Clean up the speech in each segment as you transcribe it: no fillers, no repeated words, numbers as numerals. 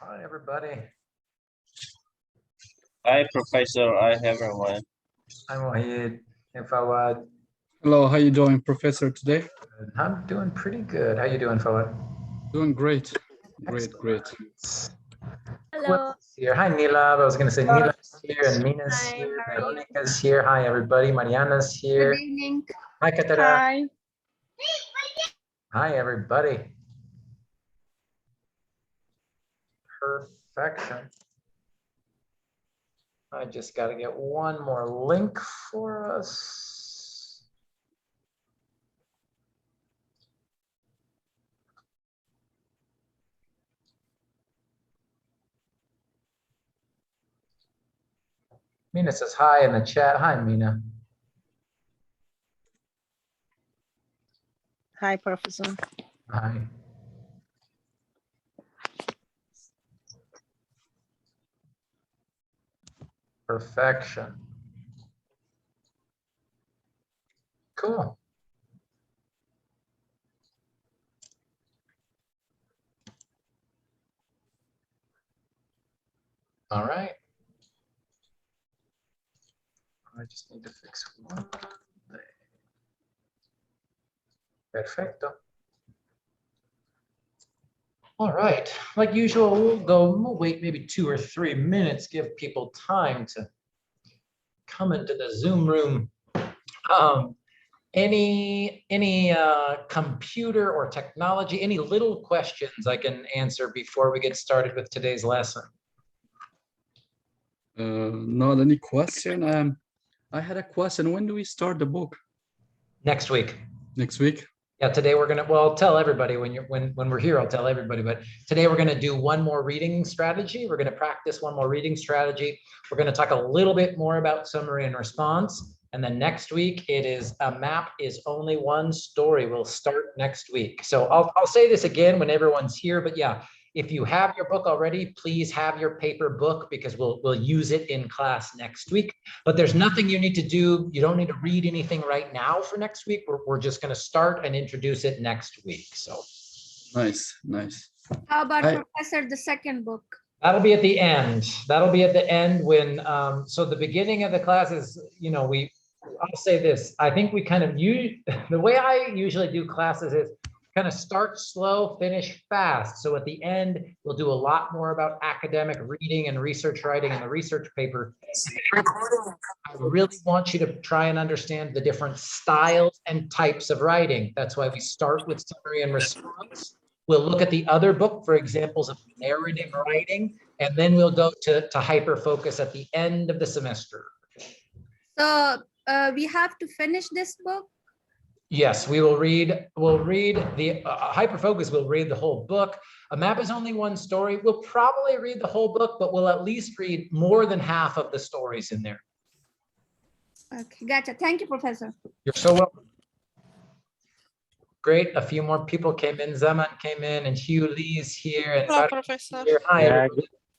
Hi, everybody. Hi, Professor. Hi, everyone. I'm Wahid. Hey, Fawad. Hello, how you doing, Professor, today? I'm doing pretty good. How you doing, Fawad? Doing great. Great. Hello. Here. Hi, Nila. I was going to say Nila's here and Mina's here. Veronica's here. Hi, everybody. Mariana's here. Good evening. Hi, Katara. Hi. Hi, everybody. Perfection. I just got to get one more link for us. Mina says hi in the chat. Hi, Mina. Hi, Professor. Hi. Perfection. Cool. All right. I just need to fix one thing. Perfecto. All right. Like usual, we'll wait maybe 2 or 3 minutes, give people time to come into the Zoom room. Any computer or technology, any little questions I can answer before we get started with today's lesson? Not any question. I had a question. When do we start the book? Next week. Next week? Yeah, today we're gonna, well, I'll tell everybody when we're here, I'll tell everybody, but today we're gonna do one more reading strategy. We're gonna practice one more reading strategy. We're gonna talk a little bit more about summary and response. And then next week it is a map is only one story. We'll start next week. So I'll say this again when everyone's here, but yeah, if you have your book already, please have your paper book because we'll use it in class next week. But there's nothing you need to do. You don't need to read anything right now for next week. We're just going to start and introduce it next week. So nice. How about Professor, the second book? That'll be at the end. That'll be at the end when, so the beginning of the class is, I'll say this. I think we kind of use, the way I usually do classes is kind of start slow, finish fast. So at the end, we'll do a lot more about academic reading and research writing and the research paper. I really want you to try and understand the different styles and types of writing. That's why we start with summary and response. We'll look at the other book for examples of narrative writing, and then we'll go to hyper focus at the end of the semester. So we have to finish this book? Yes, we'll read the hyperfocus, we'll read the whole book. A map is only one story. We'll probably read the whole book, but we'll at least read more than half of the stories in there. Okay, gotcha. Thank you, Professor. You're so welcome. Great, a few more people came in. Zaman came in and Hugh Lee's here. And hello, Professor. Here. Hi,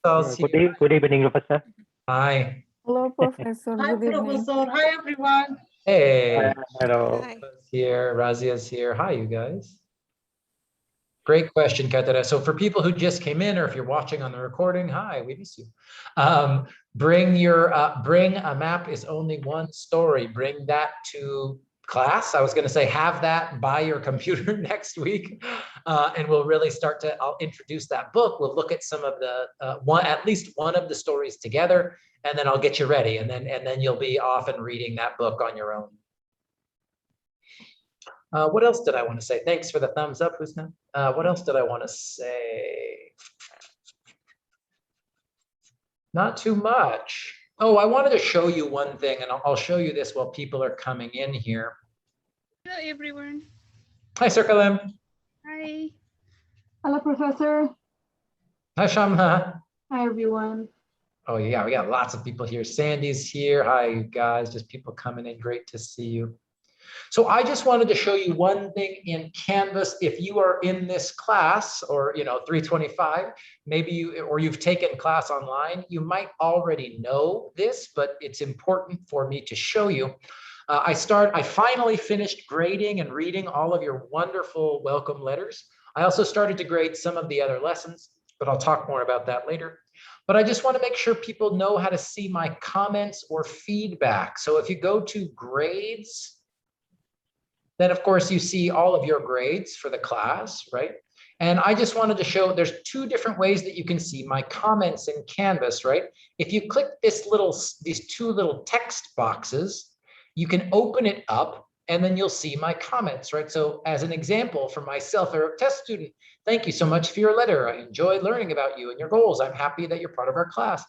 good evening, Professor. Hi. Hello, Professor. Hi, Good evening. Professor. Hi, everyone. Hey. Hello. Hi. Here, Razia's here. Hi, you guys. Great question, Katara. So for people who just came in, or if you're watching on the recording, hi, we miss you. Bring a map is only one story. Bring that to class. I was going to say have that by your computer next week, and we'll really start to. I'll introduce that book. We'll look at some of the at least one of the stories together, and then I'll get you ready, and then you'll be off and reading that book on your own. What else did I want to say? Thanks for the thumbs up, Husna. What else did I want to say? Not too much. Oh, I wanted to show you one thing, and I'll show you this while people are coming in here. Hello, everyone. Hi, Sirkalim. Hi. Hello, Professor. Hi, Shamha. Hi, everyone. Oh, yeah, we got lots of people here. Sandy's here. Hi, you guys. Just people coming in. Great to see you. So I just wanted to show you one thing in Canvas. If you are in this class or, 325, maybe you've taken class online, you might already know this, but it's important for me to show you. I finally finished grading and reading all of your wonderful welcome letters. I also started to grade some of the other lessons. but I'll talk more about that later. But I just want to make sure people know how to see my comments or feedback. So if you go to grades, then of course you see all of your grades for the class, right? And I just wanted to show there's two different ways that you can see my comments in Canvas, right? If you click these two little text boxes, you can open it up and then you'll see my comments, right? So as an example for myself, a test student, thank you so much for your letter. I enjoyed learning about you and your goals. I'm happy that you're part of our class.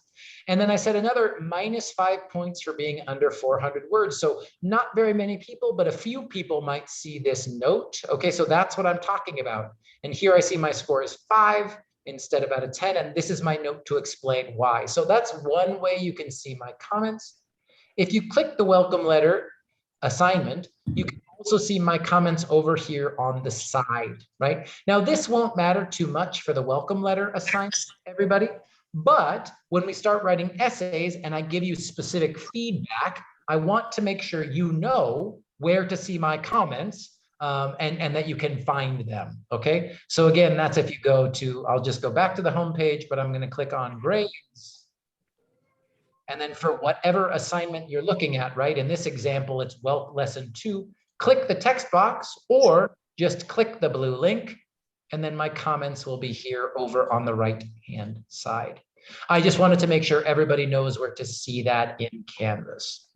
And then I said another -5 points for being under 400 words. So not very many people, but a few people might see this note. Okay, so that's what I'm talking about. And here I see my score is 5 instead of out of 10. And this is my note to explain why. So that's one way you can see my comments. If you click the welcome letter assignment, you can also see my comments over here on the side, right? Now, this won't matter too much for the welcome letter assignment, everybody. But when we start writing essays and I give you specific feedback, I want to make sure you know where to see my comments and that you can find them, okay? So again, that's if you go to, I'll just go back to the home page, but I'm gonna click on grades. And then for whatever assignment you're looking at, right? In this example, it's lesson 2, click the text box or just click the blue link. And then my comments will be here over on the right-hand side. I just wanted to make sure everybody knows where to see that in Canvas.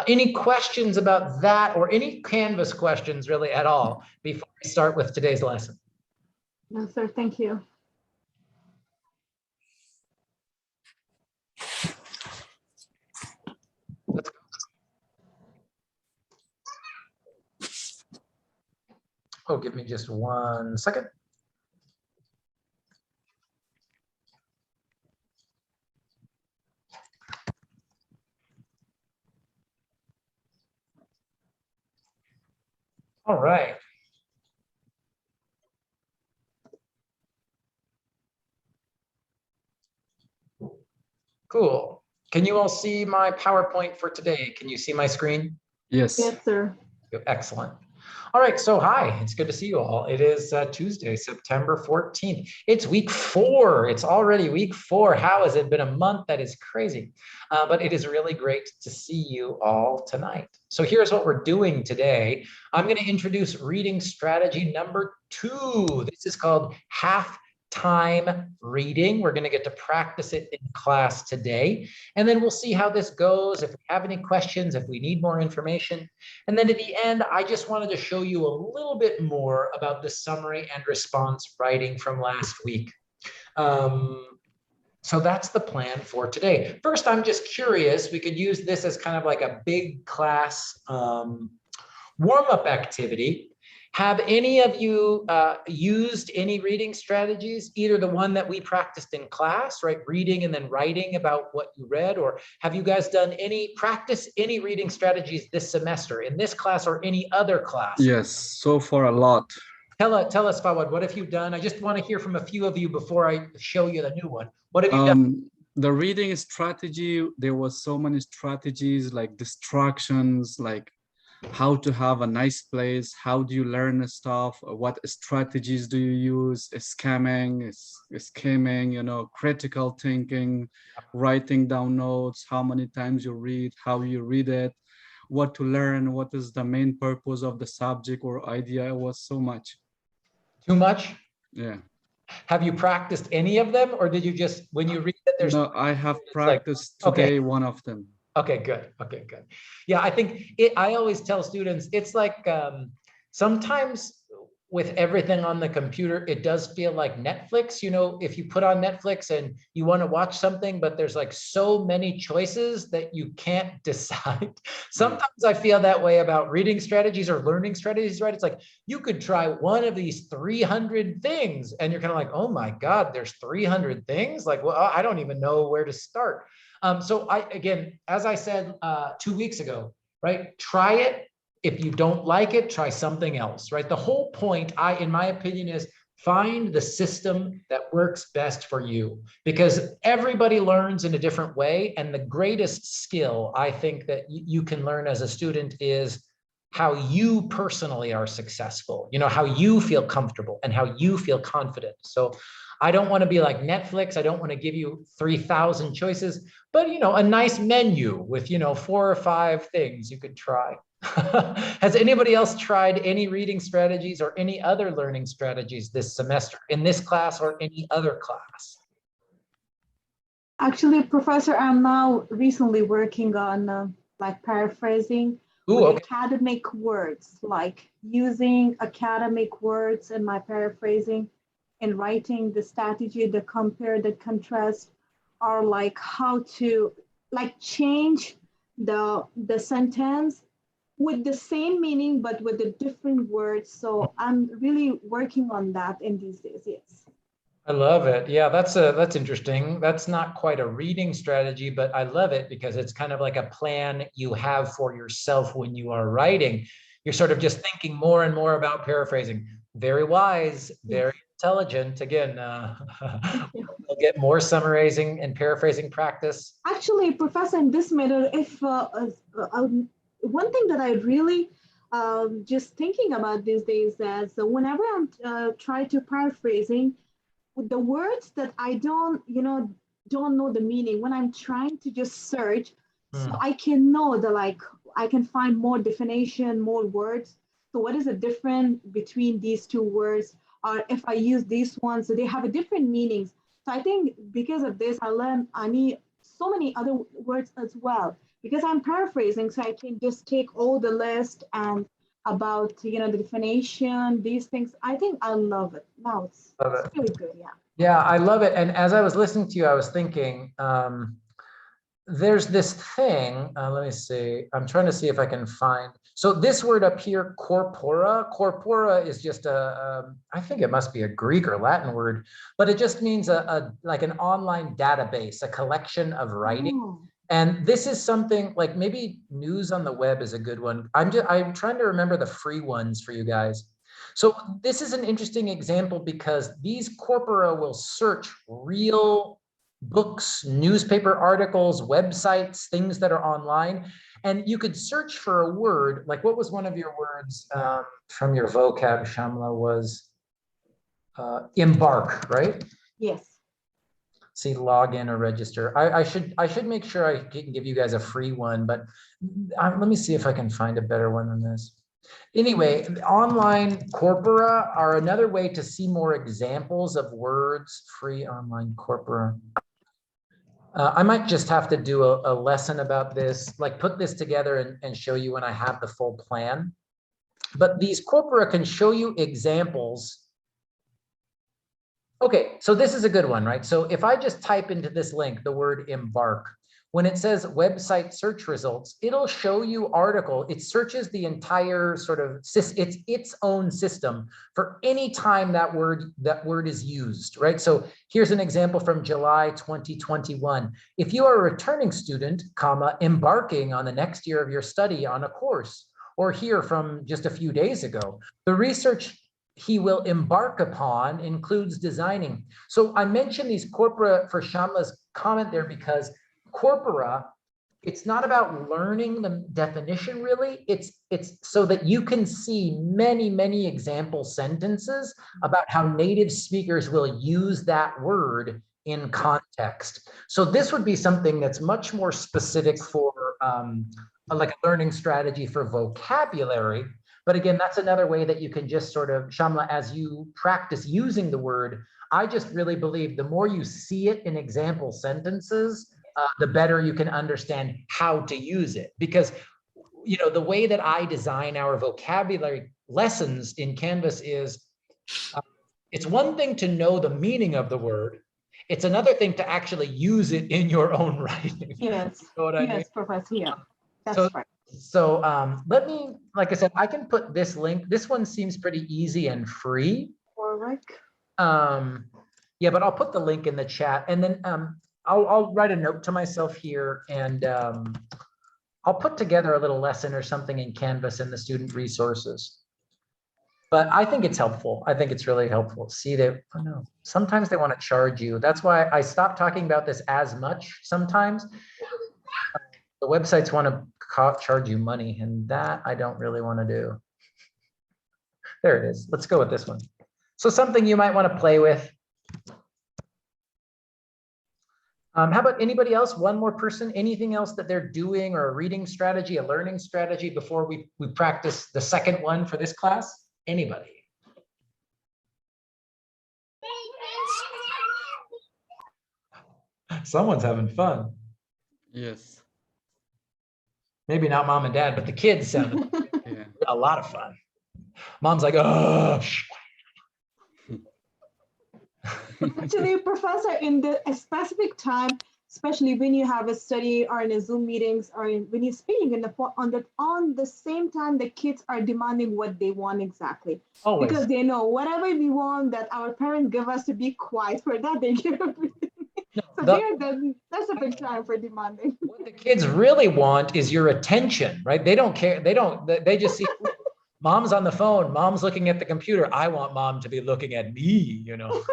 Any questions about that or any Canvas questions really at all before we start with today's lesson? No, sir. Thank you. Let's go. Oh, give me just 1 second. All right. Cool. Can you all see my PowerPoint for today? Can you see my screen? Yes. Yes, sir. Excellent. All right, so hi, it's good to see you all. It is Tuesday, September 14th. It's week 4. It's already week 4. How has it been a month? That is crazy. But it is really great to see you all tonight. So here's what we're doing today. I'm going to introduce reading strategy number 2. This is called half-time reading. We're going to get to practice it in class today. And then we'll see how this goes, if we have any questions, if we need more information. And then at the end, I just wanted to show you a little bit more about the summary and response writing from last week. So that's the plan for today. First, I'm just curious, we could use this as kind of like a big class warm-up activity. Have any of you used any reading strategies, either the one that we practiced in class, right? Reading and then writing about what you read, or have you guys done any reading strategies this semester in this class or any other class? Yes, so far a lot. Tell us, Fawad, what have you done? I just want to hear from a few of you before I show you the new one. What have you done? The reading strategy, there was so many strategies like distractions, like how to have a nice place, how do you learn stuff, what strategies do you use, scheming, you know, critical thinking, writing down notes, how many times you read, how you read it, what to learn, what is the main purpose of the subject or idea. It was so much. Too much? Yeah. Have you practiced any of them, or did you just, when you read it, there's... No, I have practiced today one of them. Okay, good. Okay, good. Yeah, I think I always tell students, it's like sometimes with everything on the computer, it does feel like Netflix. You know, if you put on Netflix and you want to watch something, but there's like so many choices that you can't decide. Sometimes I feel that way about reading strategies or learning strategies, right? It's like you could try one of these 300 things and you're kind of like, oh my God, there's 300 things? Like, well, I don't even know where to start. So again, as I said 2 weeks ago, right? Try it. If you don't like it, try something else, right? The whole point, in my opinion, is find the system that works best for you, because everybody learns in a different way. And the greatest skill I think that you can learn as a student is how you personally are successful, you know, how you feel comfortable and how you feel confident. So I don't want to be like Netflix. I don't want to give you 3,000 choices, but you know, a nice menu with, you know, 4 or 5 things you could try. Has anybody else tried any reading strategies or any other learning strategies this semester in this class or any other class? Actually, Professor, I'm now recently working on like paraphrasing Ooh, with okay. academic words, like using academic words in my paraphrasing and writing the strategy, the compare, the contrast, or like how to like change the sentence with the same meaning but with the different words. So I'm really working on that in these days. Yes. I love it. Yeah, that's interesting. That's not quite a reading strategy, but I love it because it's kind of like a plan you have for yourself when you are writing. You're sort of just thinking more and more about paraphrasing. Very wise, very intelligent. Again, we'll get more summarizing and paraphrasing practice. Actually, Professor, in this matter, if one thing that I really just thinking about these days is whenever I'm try to paraphrasing with the words that I don't, don't know the meaning, when I'm trying to just search, so I can know the like, I can find more definition, more words. So what is the difference between these two words? Or if I use these ones, so they have a different meanings. So I think because of this, I need so many other words as well, because I'm paraphrasing, so I can just take all the list and about the definition, these things. I think I love it. Now it's really good, yeah. Yeah, I love it. And as I was listening to you, I was thinking, there's this thing, let me see, I'm trying to see if I can find. So this word up here, corpora is just I think it must be a Greek or Latin word, but it just means like an online database, a collection of writing. Oh. And this is something like maybe news on the web is a good one. I'm trying to remember the free ones for you guys. So this is an interesting example because these corpora will search real books, newspaper articles, websites, things that are online. And you could search for a word, like what was one of your words from your vocab, Shamla, was embark, right? Yes. See, log in or register. I should make sure I can give you guys a free one, but let me see if I can find a better one than this. Anyway, online corpora are another way to see more examples of words. Free online corpora. I might just have to do a lesson about this, like put this together and show you when I have the full plan. But these corpora can show you examples. Okay, so this is a good one, right? So if I just type into this link the word embark, when it says website search results, it'll show you article. It searches the entire sort of, it's its own system for any time that word is used, right? So here's an example from July 2021. If you are a returning student, embarking on the next year of your study on a course, or here from just a few days ago, the research he will embark upon includes designing. So I mentioned these corpora for Shamla's comment there because corpora, it's not about learning the definition really, it's so that you can see many example sentences about how native speakers will use that word in context. So this would be something that's much more specific for like a learning strategy for vocabulary. But again, that's another way that you can just sort of, Shamla, as you practice using the word, I just really believe the more you see it in example sentences, the better you can understand how to use it. Because, the way that I design our vocabulary lessons in Canvas is, it's one thing to know the meaning of the word. It's another thing to actually use it in your own writing. Yes. You know what I mean? Professor, yeah, that's So, right. So let me, like I said, I can put this link. This one seems pretty easy and free. All right. Yeah, but I'll put the link in the chat, and then I'll write a note to myself here, and I'll put together a little lesson or something in Canvas in the student resources. But I think it's helpful. I think it's really helpful. See that, oh no, sometimes they want to charge you. That's why I stopped talking about this as much sometimes. The websites want to charge you money, and that I don't really want to do. There it is. Let's go with this one. So something you might want to play with. How about anybody else? One more person, anything else that they're doing, or a reading strategy, a learning strategy before we practice the second one for this class? Anybody? Someone's having fun. Yes. Maybe not mom and dad, but the kids sounded Yeah. a lot of fun. Mom's like, oh, Actually, Professor, in a specific time, especially when you have a study or in a Zoom meetings or when you're speaking on the same time, the kids are demanding what they want exactly. always. Because they know whatever we want that our parents give us to be quiet for that, they give everything. So that's a big time for demanding. What the kids really want is your attention, right? They don't care. They just see mom's on the phone, mom's looking at the computer. I want mom to be looking at me, you know.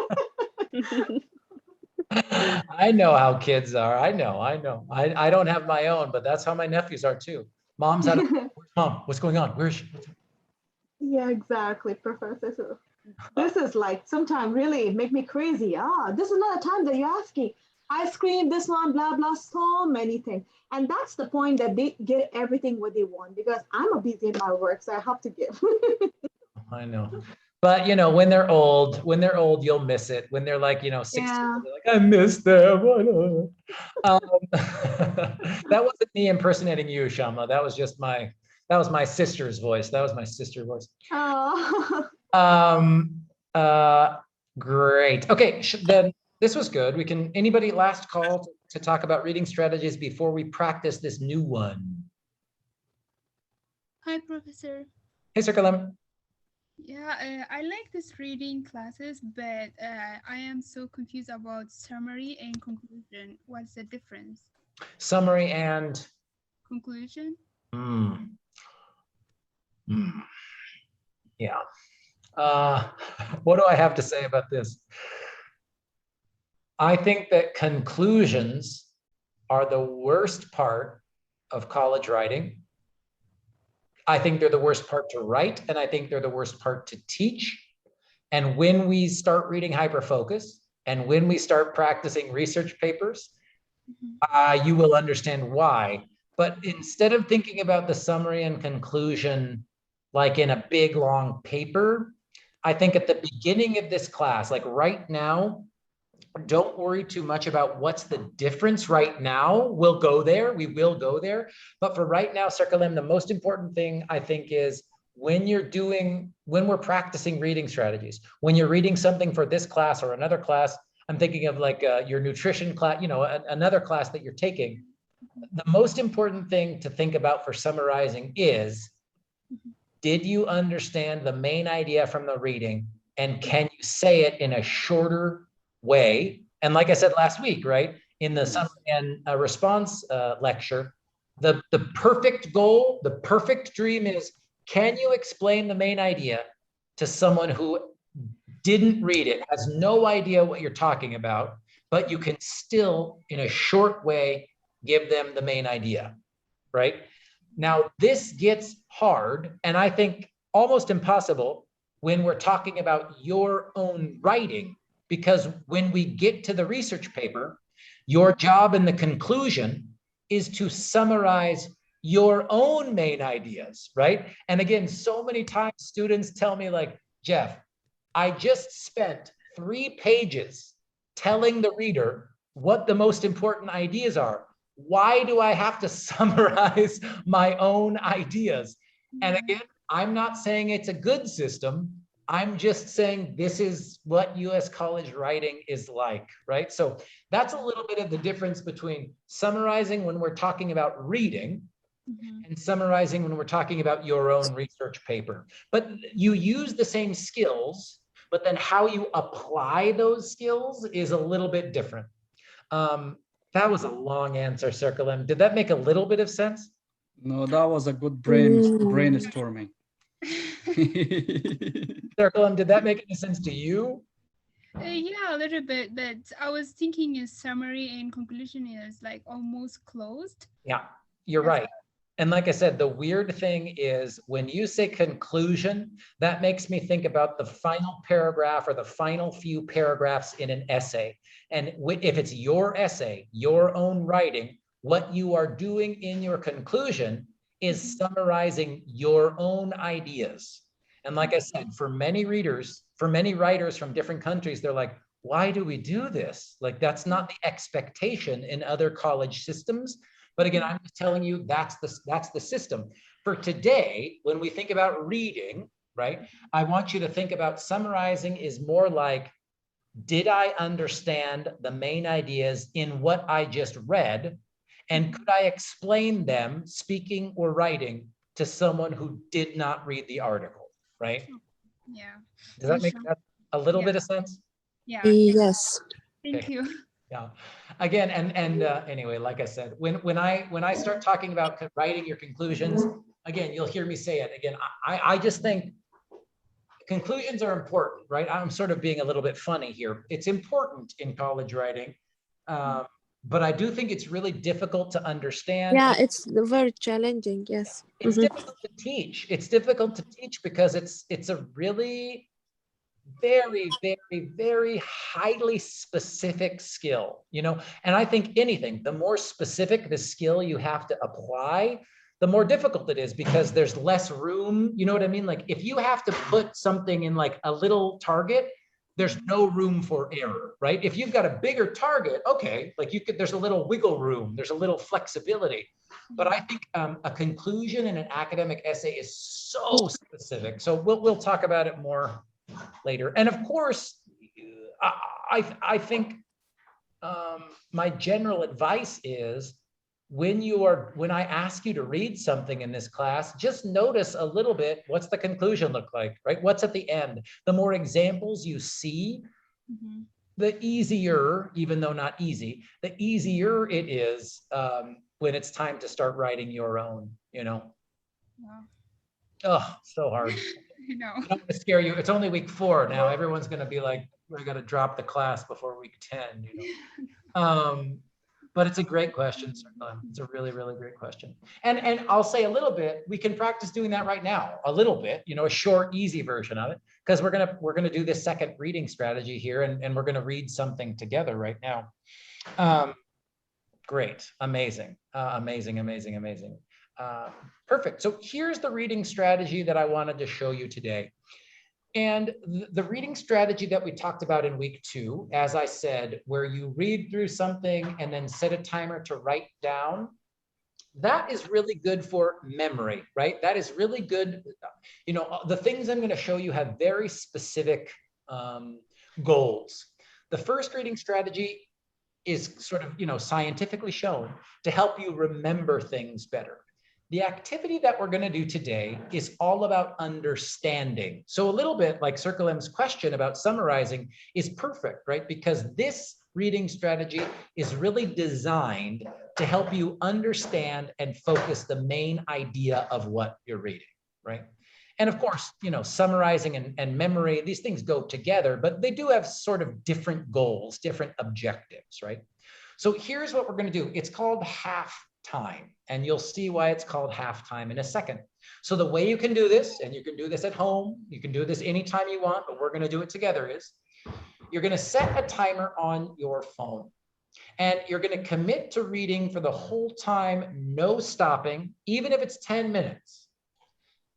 I know how kids are. I know. I don't have my own, but that's how my nephews are too. Mom's at where's mom? What's going on? Where's she? Yeah, exactly, Professor. So this is like sometimes really make me crazy. This is not a time that you're asking. Ice cream, this one, blah, blah, so many things. And that's the point that they get everything what they want because I'm a busy in my work, so I have to give. I know. But you know, when they're old, you'll miss it. When they're like, 16, Yeah. they're like, I miss them. That wasn't me impersonating you, Shama. That was my sister's voice. That was my sister's voice. Oh. Great. Okay, then this was good. Anybody last call to talk about reading strategies before we practice this new one? Hi, Professor. Hey, Circulum. Yeah, I like this reading classes, but I am so confused about summary and conclusion. What's the difference? Summary and Conclusion? Yeah. What do I have to say about this? I think that conclusions are the worst part of college writing. I think they're the worst part to write, and I think they're the worst part to teach. And when we start reading Hyperfocus, and when we start practicing research papers, you will understand why. But instead of thinking about the summary and conclusion like in a big, long paper, I think at the beginning of this class, like right now, don't worry too much about what's the difference right now. We'll go there. We will go there. But for right now, Circulem, the most important thing I think is when we're practicing reading strategies, when you're reading something for this class or another class, I'm thinking of like your nutrition class, another class that you're taking. The most important thing to think about for summarizing is, did you understand the main idea from the reading? And can you say it in a shorter way? And like I said last week, right, in the summary and response lecture, the perfect goal, the perfect dream is, can you explain the main idea to someone who didn't read it, has no idea what you're talking about, but you can still, in a short way, give them the main idea, right? Now, this gets hard, and I think almost impossible when we're talking about your own writing, because when we get to the research paper, your job in the conclusion is to summarize your own main ideas, right? And again, so many times students tell me like, Jeff, I just spent 3 pages telling the reader what the most important ideas are. Why do I have to summarize my own ideas? And again, I'm not saying it's a good system. I'm just saying this is what US college writing is like, right? So that's a little bit of the difference between summarizing when we're talking about reading and summarizing when we're talking about your own research paper. But you use the same skills, but then how you apply those skills is a little bit different. That was a long answer, Circulem. Did that make a little bit of sense? No, that was a good brainstorming. Circulem, did that make any sense to you? Yeah, a little bit, but I was thinking is summary and conclusion is like almost closed. Yeah, you're right. And like I said, the weird thing is when you say conclusion, that makes me think about the final paragraph or the final few paragraphs in an essay. And if it's your essay, your own writing, what you are doing in your conclusion is summarizing your own ideas. And like I said, for many readers, for many writers from different countries, they're like, why do we do this? Like, that's not the expectation in other college systems. But again, I'm just telling you, that's the system. For today, when we think about reading, right, I want you to think about summarizing is more like, did I understand the main ideas in what I just read? And could I explain them, speaking or writing, to someone who did not read the article, right? Yeah. Does that make a little bit of sense? Yeah. Yes. Thank you. Yeah. Again, and anyway, like I said, when I start talking about writing your conclusions, again, you'll hear me say it again. I just think conclusions are important, right? I'm sort of being a little bit funny here. It's important in college writing, but I do think it's really difficult to understand. Yeah, it's very challenging. Yes. It's difficult to teach. It's difficult to teach because it's a really very, very, very highly specific skill, you know? And I think anything, the more specific the skill you have to apply, the more difficult it is because there's less room. You know what I mean? Like if you have to put something in like a little target, there's no room for error, right? If you've got a bigger target, okay, like you could, there's a little wiggle room, there's a little flexibility. But I think a conclusion in an academic essay is so specific. So we'll talk about it more later. And of course, I think my general advice is when I ask you to read something in this class, just notice a little bit, what's the conclusion look like, right? What's at the end? The more examples you see, the easier, even though not easy, the easier it is when it's time to start writing your own, you know? Wow. Oh, so hard. I know. I don't want to scare you. It's only week 4 now. Everyone's going to be like, we got to drop the class before week 10, you know? But it's a great question. It's a really, really great question. And I'll say a little bit, we can practice doing that right now, a little bit, you know, a short, easy version of it, because we're going to do this second reading strategy here, and we're going to read something together right now. Great. Amazing. Amazing, amazing, amazing. Perfect. So here's the reading strategy that I wanted to show you today. And the reading strategy that we talked about in week 2, as I said, where you read through something and then set a timer to write down, that is really good for memory, right? That is really good. You know, the things I'm going to show you have very specific goals. The first reading strategy is sort of, you know, scientifically shown to help you remember things better. The activity that we're going to do today is all about understanding. So a little bit like Circle M's question about summarizing is perfect, right? Because this reading strategy is really designed to help you understand and focus the main idea of what you're reading, right? And of course, you know, summarizing and memory, these things go together, but they do have sort of different goals, different objectives, right? So here's what we're going to do. It's called half time, and you'll see why it's called halftime in a second. So the way you can do this, and you can do this at home, you can do this anytime you want, but we're going to do it together, is you're going to set a timer on your phone, and you're going to commit to reading for the whole time, no stopping, even if it's 10 minutes.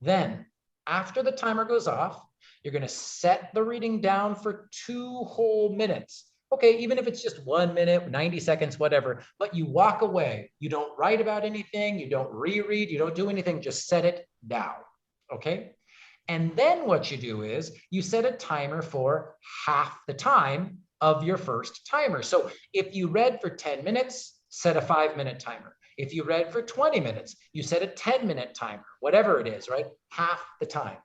Then after the timer goes off, you're going to set the reading down for 2 whole minutes. Okay, even if it's just 1 minute, 90 seconds, whatever, but you walk away. You don't write about anything. You don't reread. You don't do anything. Just set it down. Okay. And then what you do is you set a timer for half the time of your first timer. So if you read for 10 minutes, set a 5-minute timer. If you read for 20 minutes, you set a 10-minute timer, whatever it is, right? Half the time.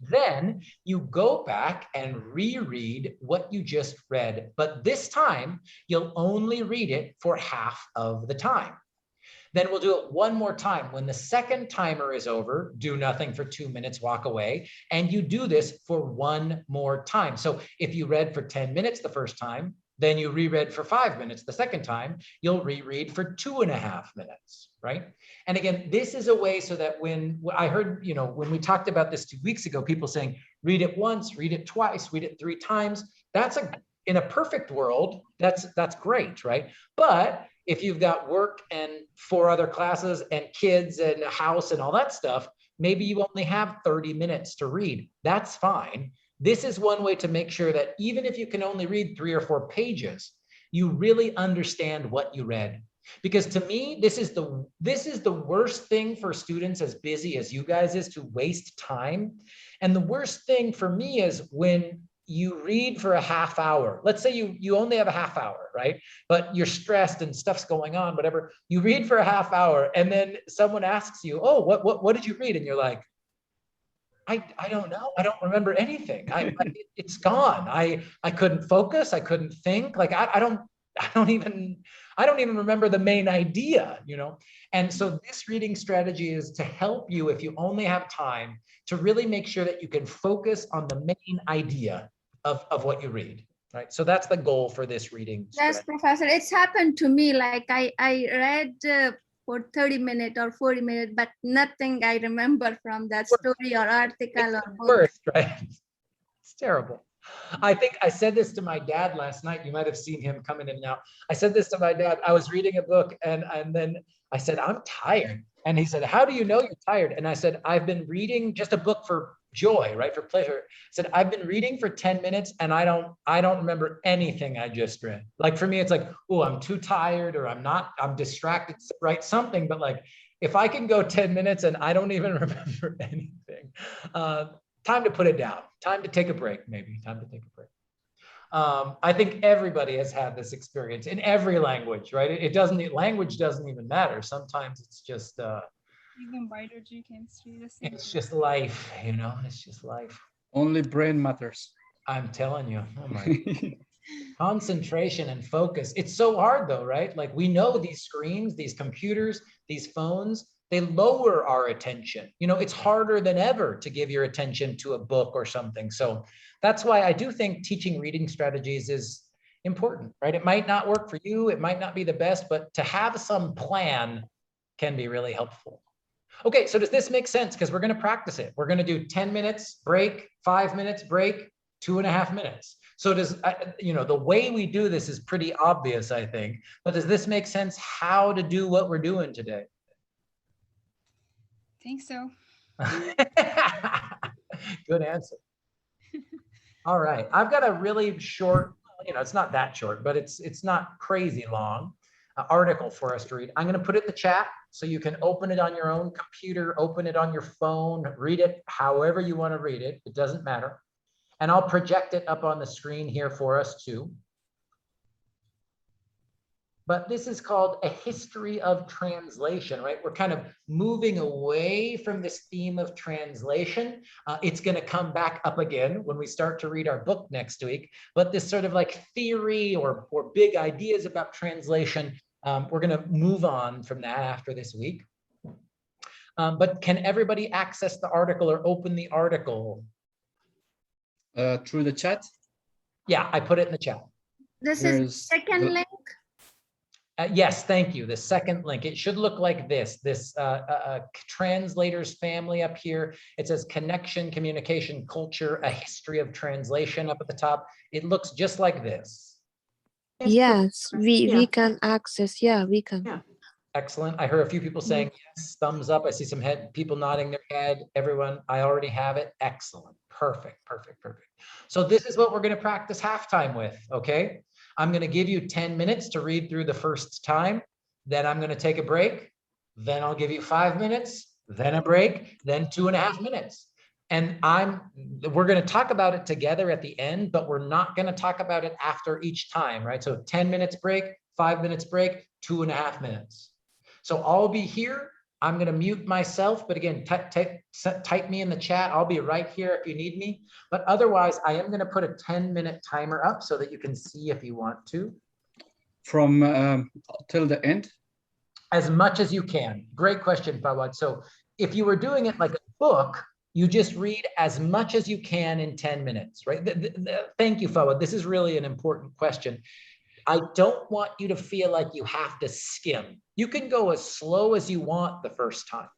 Then you go back and reread what you just read, but this time you'll only read it for half of the time. Then we'll do it one more time. When the second timer is over, do nothing for 2 minutes, walk away, and you do this for one more time. So if you read for 10 minutes the first time, Then you reread for 5 minutes. The second time, you'll reread for 2.5 minutes, right? And again, this is a way so that when I heard, when we talked about this 2 weeks ago, people saying, read it once, read it twice, read it 3 times. In a perfect world, that's great, right? But if you've got work and 4 other classes and kids and a house and all that stuff, maybe you only have 30 minutes to read. That's fine. This is one way to make sure that even if you can only read 3 or 4 pages, you really understand what you read. Because to me, this is the worst thing for students as busy as you guys is, to waste time. And the worst thing for me is when you read for a half hour. Let's say you only have a half hour, right? But you're stressed and stuff's going on, whatever. You read for a half hour and then someone asks you, oh, what did you read? And you're like, I don't know. I don't remember anything. It's gone. I couldn't focus. I couldn't think. Like I don't even remember the main idea, And so this reading strategy is to help you, if you only have time, to really make sure that you can focus on the main idea of what you read, right? So that's the goal for this reading strategy. Yes, Professor, it's happened to me. Like I read for 30 minutes or 40 minutes, but nothing I remember from that story or article or book. Worst, right? It's terrible. I think I said this to my dad last night. You might have seen him coming in now. I said this to my dad. I was reading a book and then I said, I'm tired. And he said, how do you know you're tired? And I said, I've been reading just a book for joy, right? For pleasure. I said, I've been reading for 10 minutes and I don't remember anything I just read. Like for me, it's like, oh, I'm too tired or I'm distracted, right? Something, but like, if I can go 10 minutes and I don't even remember anything, time to put it down, time to take a break, maybe time to take a break. I think everybody has had this experience in every language, right? Language doesn't even matter. Sometimes it's just, Even biology, chemistry, the same. it's just life, it's just life. Only brain matters. I'm telling you, oh my. Concentration and focus. It's so hard though, right? Like we know these screens, these computers, these phones, they lower our attention. It's harder than ever to give your attention to a book or something. So that's why I do think teaching reading strategies is important, right? It might not work for you. It might not be the best, but to have some plan can be really helpful. Okay, so does this make sense? Because we're going to practice it. We're going to do 10 minutes break, 5 minutes break, 2.5 minutes. So does, the way we do this is pretty obvious, I think, but does this make sense how to do what we're doing today? I think so. Good answer. All right, I've got a really short, it's not that short, but it's not crazy long article for us to read. I'm going to put it in the chat so you can open it on your own computer, open it on your phone, read it however you want to read it. It doesn't matter. And I'll project it up on the screen here for us too. But this is called A History of Translation, right? We're kind of moving away from this theme of translation. It's going to come back up again when we start to read our book next week. But this sort of like theory or big ideas about translation, we're going to move on from that after this week. But can everybody access the article or open the article? Through the chat? Yeah, I put it in the chat. This is the second link. Yes, thank you. The second link. It should look like this translators family up here. It says connection, communication, culture, a history of translation up at the top. It looks just like this. Yes, we can access. Yeah, we can. Yeah. Excellent. I heard a few people saying yes, thumbs up. I see some people nodding their head. Everyone, I already have it. Excellent. Perfect, perfect, perfect. So this is what we're going to practice halftime with, okay? I'm going to give you 10 minutes to read through the first time. Then I'm going to take a break. Then I'll give you 5 minutes, then a break, then 2.5 minutes. And we're going to talk about it together at the end, but we're not going to talk about it after each time, right? So 10 minutes break, 5 minutes break, 2.5 minutes. So I'll be here. I'm going to mute myself, but again, type me in the chat. I'll be right here if you need me. But otherwise, I am going to put a 10-minute timer up so that you can see if you want to. From till the end? As much as you can. Great question, Fawad. So if you were doing it like a book, you just read as much as you can in 10 minutes, right? Thank you, Fawad. This is really an important question. I don't want you to feel like you have to skim. You can go as slow as you want the first time.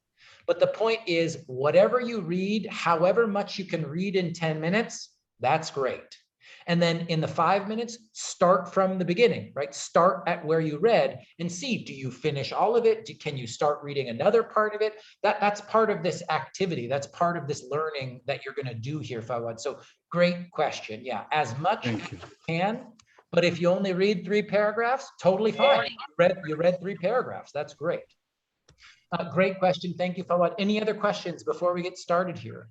But the point is, whatever you read, however much you can read in 10 minutes, that's great. And then in the 5 minutes, start from the beginning, right? Start at where you read and see, do you finish all of it? Can you start reading another part of it? That's part of this activity. That's part of this learning that you're going to do here, Fawad. So great question. Yeah, as much as you can. But if you only read 3 paragraphs, totally fine. You read 3 paragraphs. That's great. Great question. Thank you, Fawad. Any other questions before we get started here?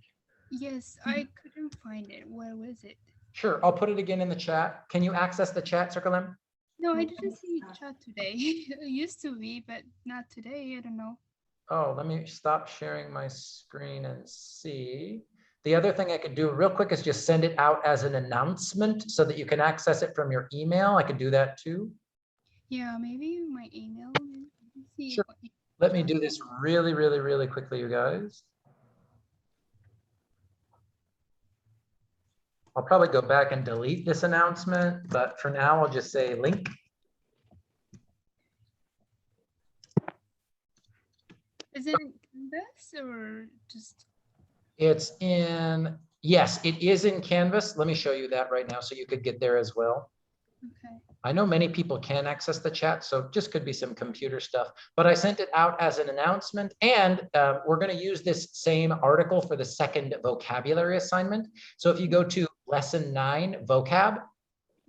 Yes, I couldn't find it. Where was it? Sure, I'll put it again in the chat. Can you access the chat, Circlem? No, I didn't see chat today. It used to be, but not today. I don't know. Oh, let me stop sharing my screen and see. The other thing I could do real quick is just send it out as an announcement so that you can access it from your email. I could do that too. Yeah, maybe my email. See Sure. Let me do this really, really, really quickly, you guys. I'll probably go back and delete this announcement, but for now, I'll just say link. Is it in Canvas or just? It's in, yes, it is in Canvas. Let me show you that right now so you could get there as well. Okay. I know many people can access the chat, so just could be some computer stuff, but I sent it out as an announcement, and we're going to use this same article for the second vocabulary assignment. So if you go to lesson 9 vocab,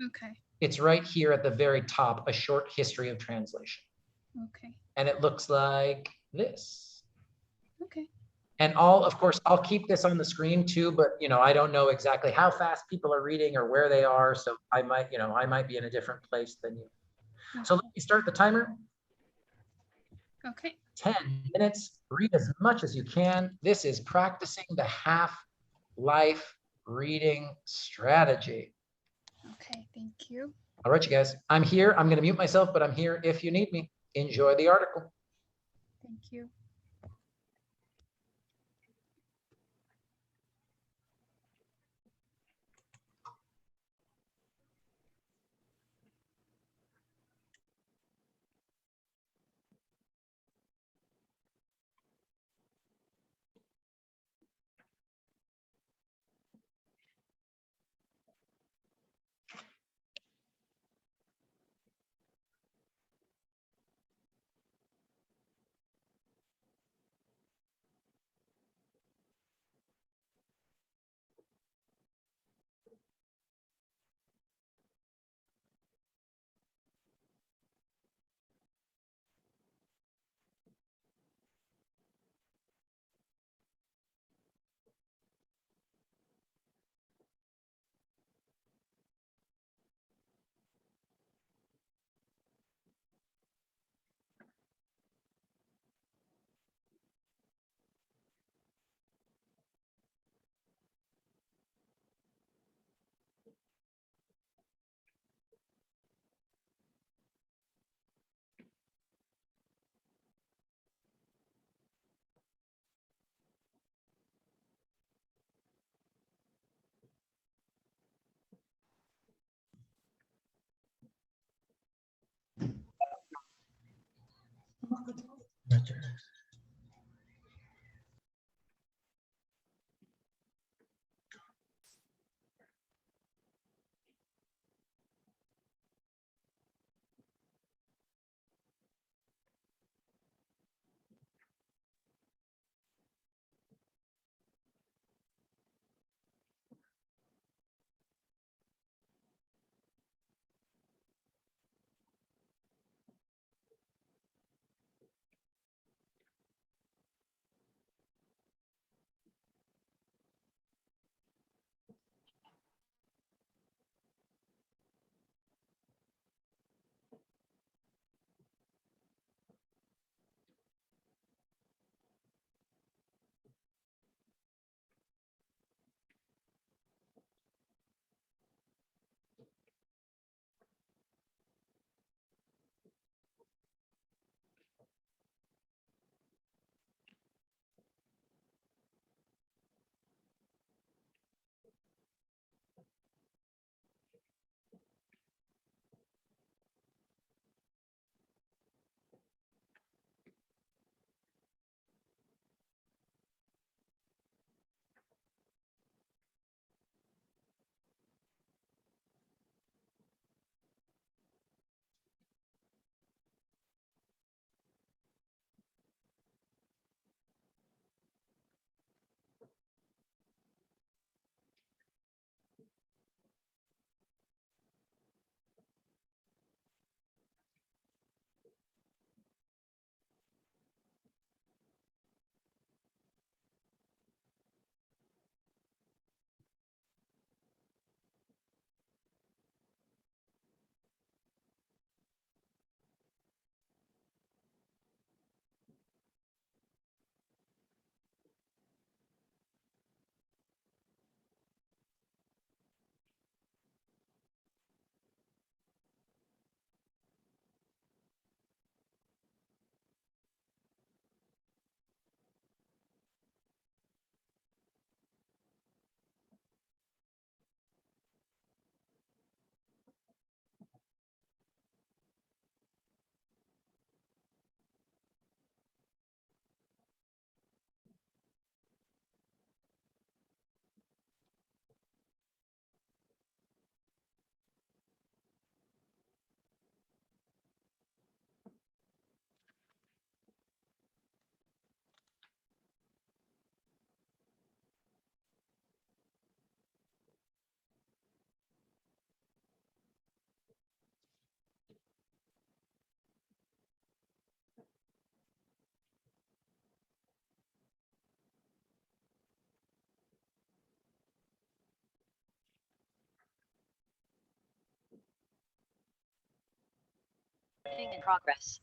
Okay. it's right here at the very top, a short history of translation. Okay. And it looks like this. Okay. And of course, I'll keep this on the screen too, but I don't know exactly how fast people are reading or where they are. So I might be in a different place than you. Okay. So let me start the timer. Okay. 10 minutes, read as much as you can. This is practicing the half life reading strategy. Okay, thank you. All right, you guys, I'm here. I'm going to mute myself, but I'm here if you need me. Enjoy the article. Thank you. Recording in progress.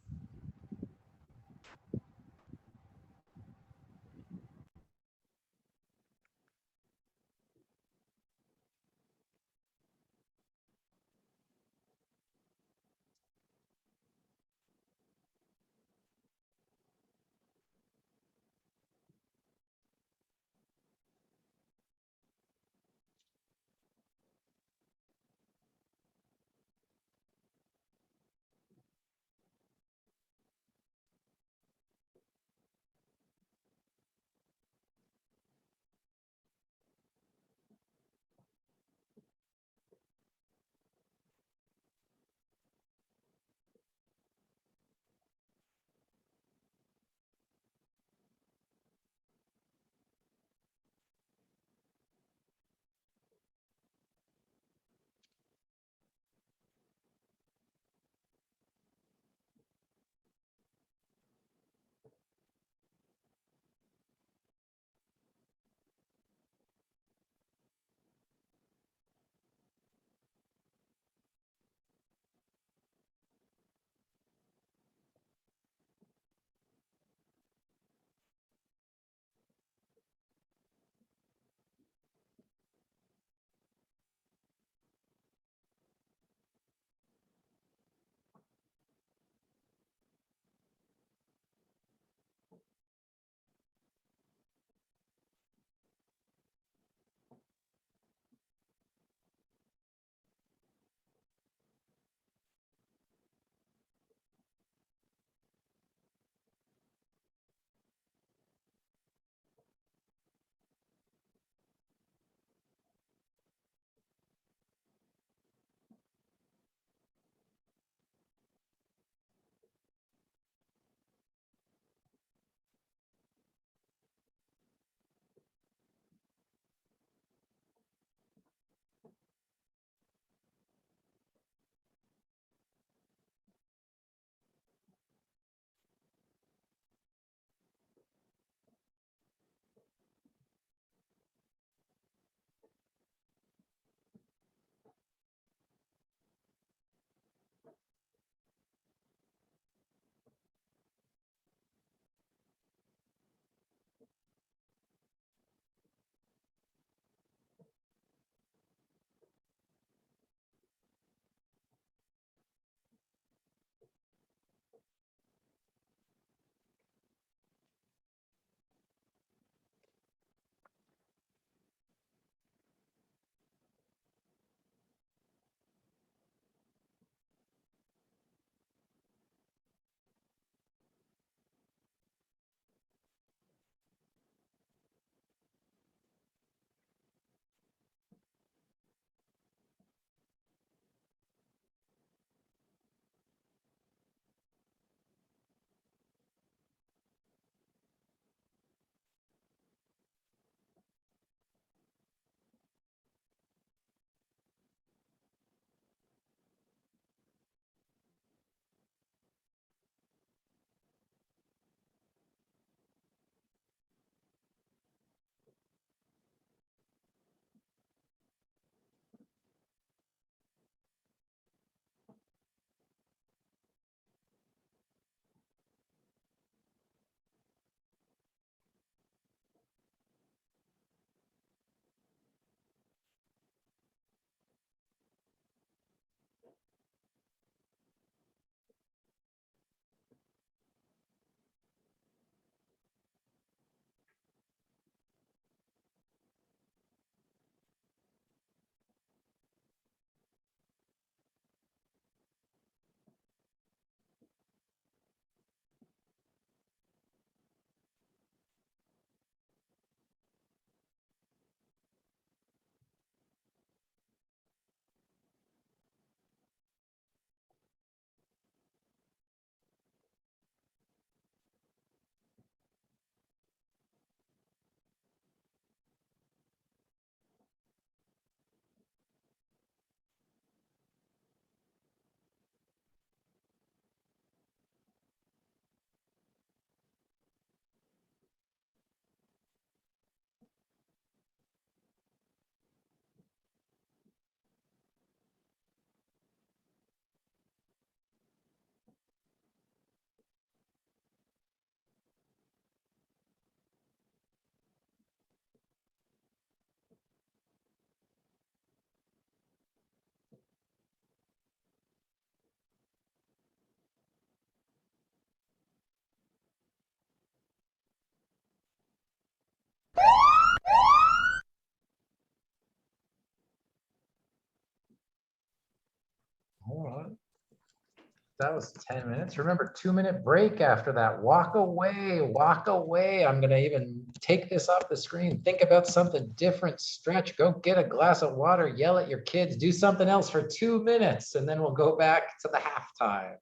That was 10 minutes. Remember, 2-minute break after that. Walk away, walk away. I'm gonna even take this off the screen. Think about something different, stretch, go get a glass of water, yell at your kids, do something else for 2 minutes, and then we'll go back to the halftime.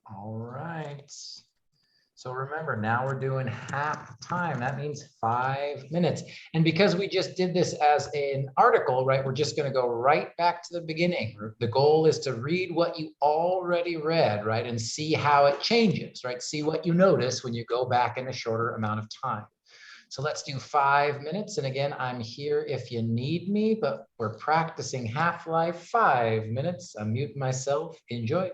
All right. So remember, now we're doing half time. That means 5 minutes. And because we just did this as an article, right, we're just going to go right back to the beginning. The goal is to read what you already read, right, and see how it changes, right? See what you notice when you go back in a shorter amount of time. So let's do 5 minutes. And again, I'm here if you need me, but we're practicing Half-Life 5 minutes. I'm muting myself. Enjoy.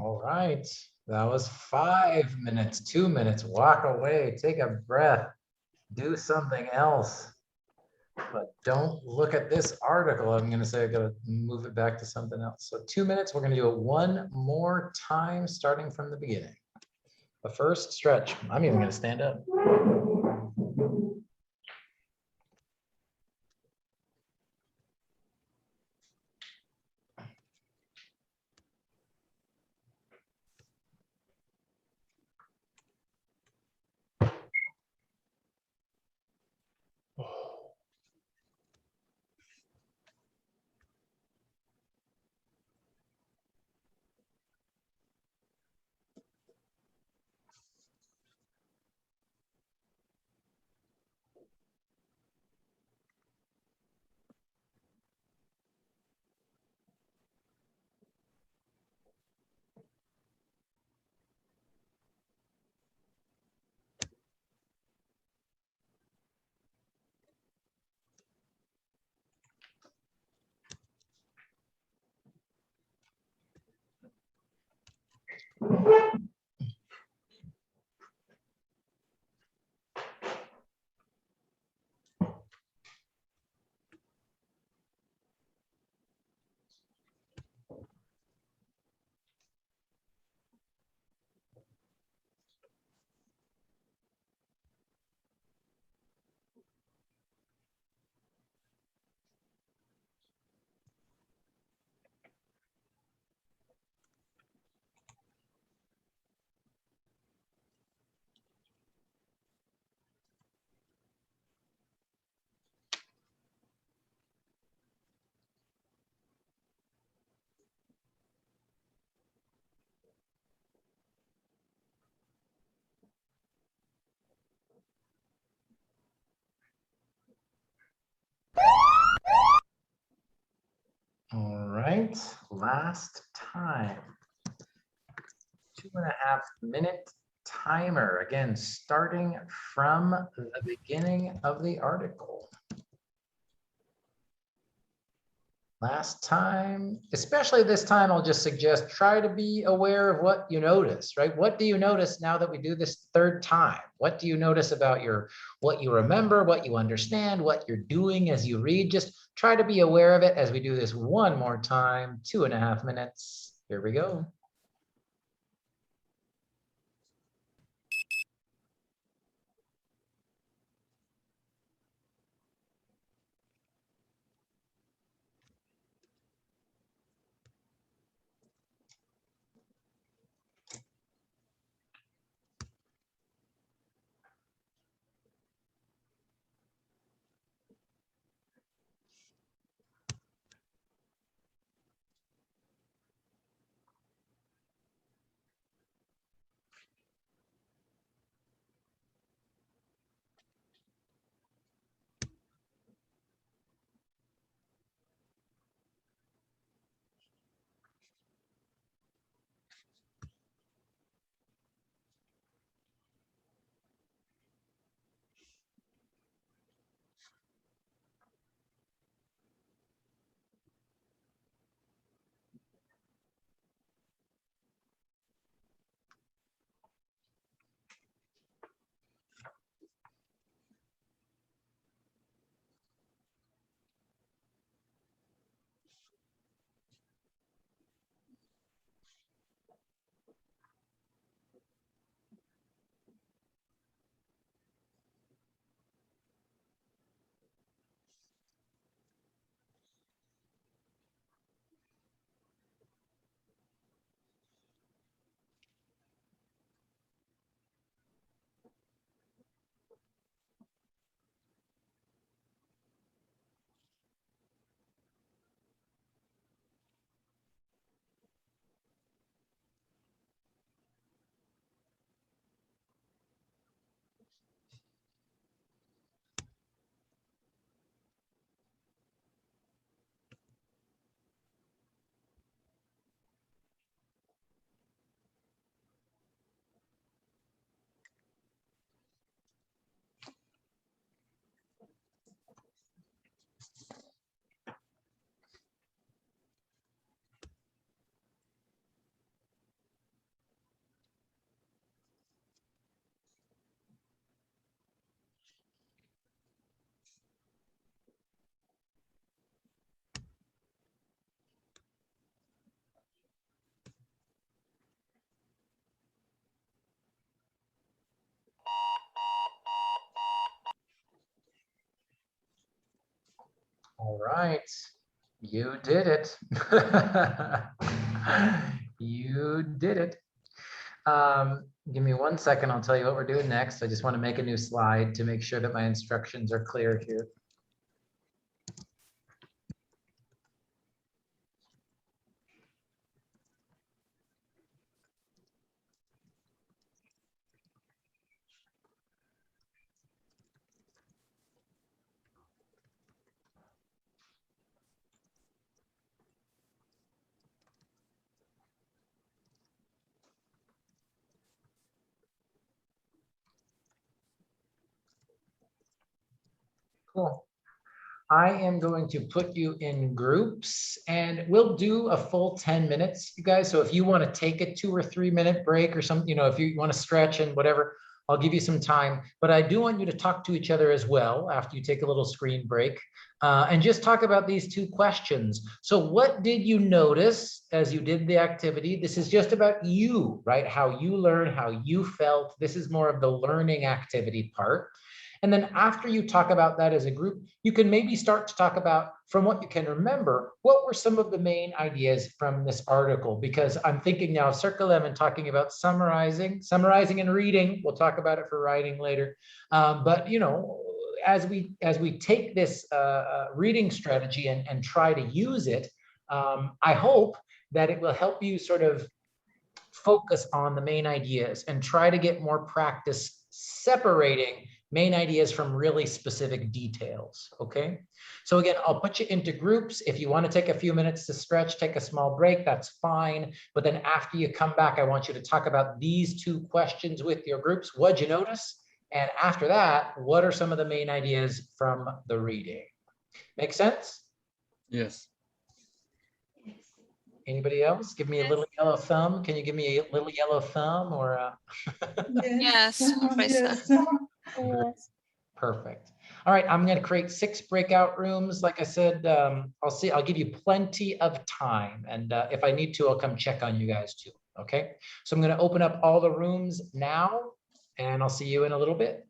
All right, that was 5 minutes, 2 minutes, walk away, take a breath, do something else. But don't look at this article. I'm gonna say I gotta move it back to something else. So 2 minutes, we're gonna do it one more time, starting from the beginning. The first stretch, I'm even gonna stand up. All right, last time. 2.5 minute timer. Again, starting from the beginning of the article. Last time, especially this time, I'll just suggest try to be aware of what you notice, right? What do you notice now that we do this third time? What do you notice about what you remember, what you understand, what you're doing as you read? Just try to be aware of it as we do this one more time, 2.5 minutes. Here we go. All right, you did it. You did it. Give me 1 second, I'll tell you what we're doing next. I just want to make a new slide to make sure that my instructions are clear here. Cool. I am going to put you in groups and we'll do a full 10 minutes, you guys. So if you want to take a 2 or 3 minute break or something, you know, if you want to stretch and whatever, I'll give you some time. But I do want you to talk to each other as well after you take a little screen break and just talk about these 2 questions. So what did you notice as you did the activity? This is just about you, right? How you learn, how you felt. This is more of the learning activity part. And then after you talk about that as a group, you can maybe start to talk about, from what you can remember, what were some of the main ideas from this article? Because I'm thinking now of Circle 11 talking about summarizing and reading. We'll talk about it for writing later. But you know, as we take this reading strategy and try to use it, I hope that it will help you sort of focus on the main ideas and try to get more practice separating main ideas from really specific details, okay? So again, I'll put you into groups. If you want to take a few minutes to stretch, take a small break, that's fine. But then after you come back, I want you to talk about these 2 questions with your groups. What'd you notice? And after that, what are some of the main ideas from the reading? Make sense? Yes. Anybody else? Give me a little yellow thumb. Can you give me a little yellow thumb or a... Yes, Professor. Yes. Perfect. All right, I'm going to create 6 breakout rooms. Like I said, I'll give you plenty of time. And if I need to, I'll come check on you guys too. Okay. So I'm going to open up all the rooms now and I'll see you in a little bit.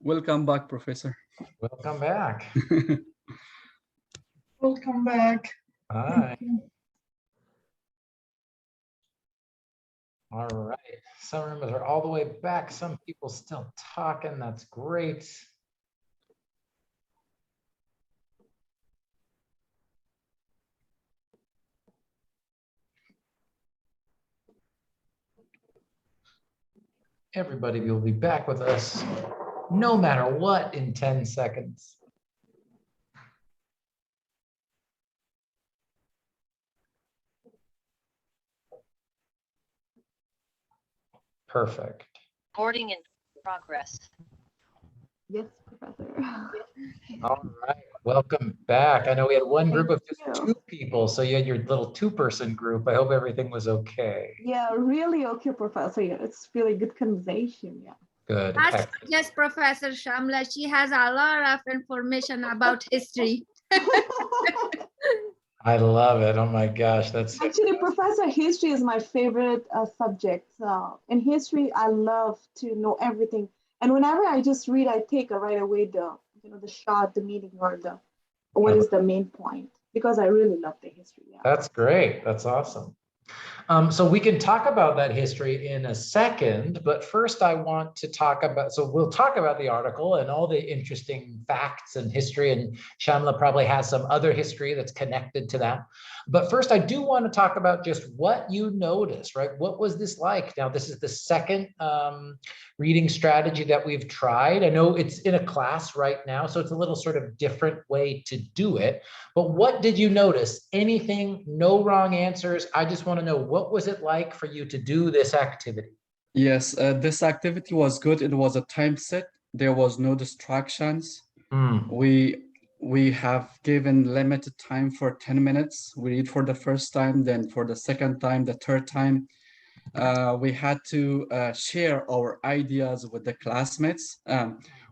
Welcome back, Professor. Welcome back. Welcome back. Hi. All right. Some members are all the way back. Some people still talking. That's great. Everybody will be back with us no matter what in 10 seconds. Perfect. Recording in progress. Yes, Professor. All right. Welcome back. I know we had one group of Thank just you. 2 people, so you had your little 2-person group. I hope everything was okay. Yeah, really okay, Professor. Yeah, it's really good conversation. Yeah. Good. That's just Professor Shamla. She has a lot of information about history. I love it. Oh my gosh, that's Actually, Professor, history is my favorite subject. In history, I love to know everything. And whenever I just read, I take right away the shot, the meaning, or what is the main point, because I really love the history. Yeah. That's great. That's awesome. So we can talk about that history in a second, but first I want to talk about, so we'll talk about the article and all the interesting facts and history, and Shamla probably has some other history that's connected to that. But first I do want to talk about just what you noticed, right? What was this like? Now, this is the second reading strategy that we've tried. I know it's in a class right now, so it's a little sort of different way to do it. But what did you notice? Anything? No wrong answers? I just want to know, what was it like for you to do this activity? Yes, this activity was good. It was a time set. There was no distractions. We have given limited time for 10 minutes. We read for the first time, then for the second time, the third time. We had to share our ideas with the classmates,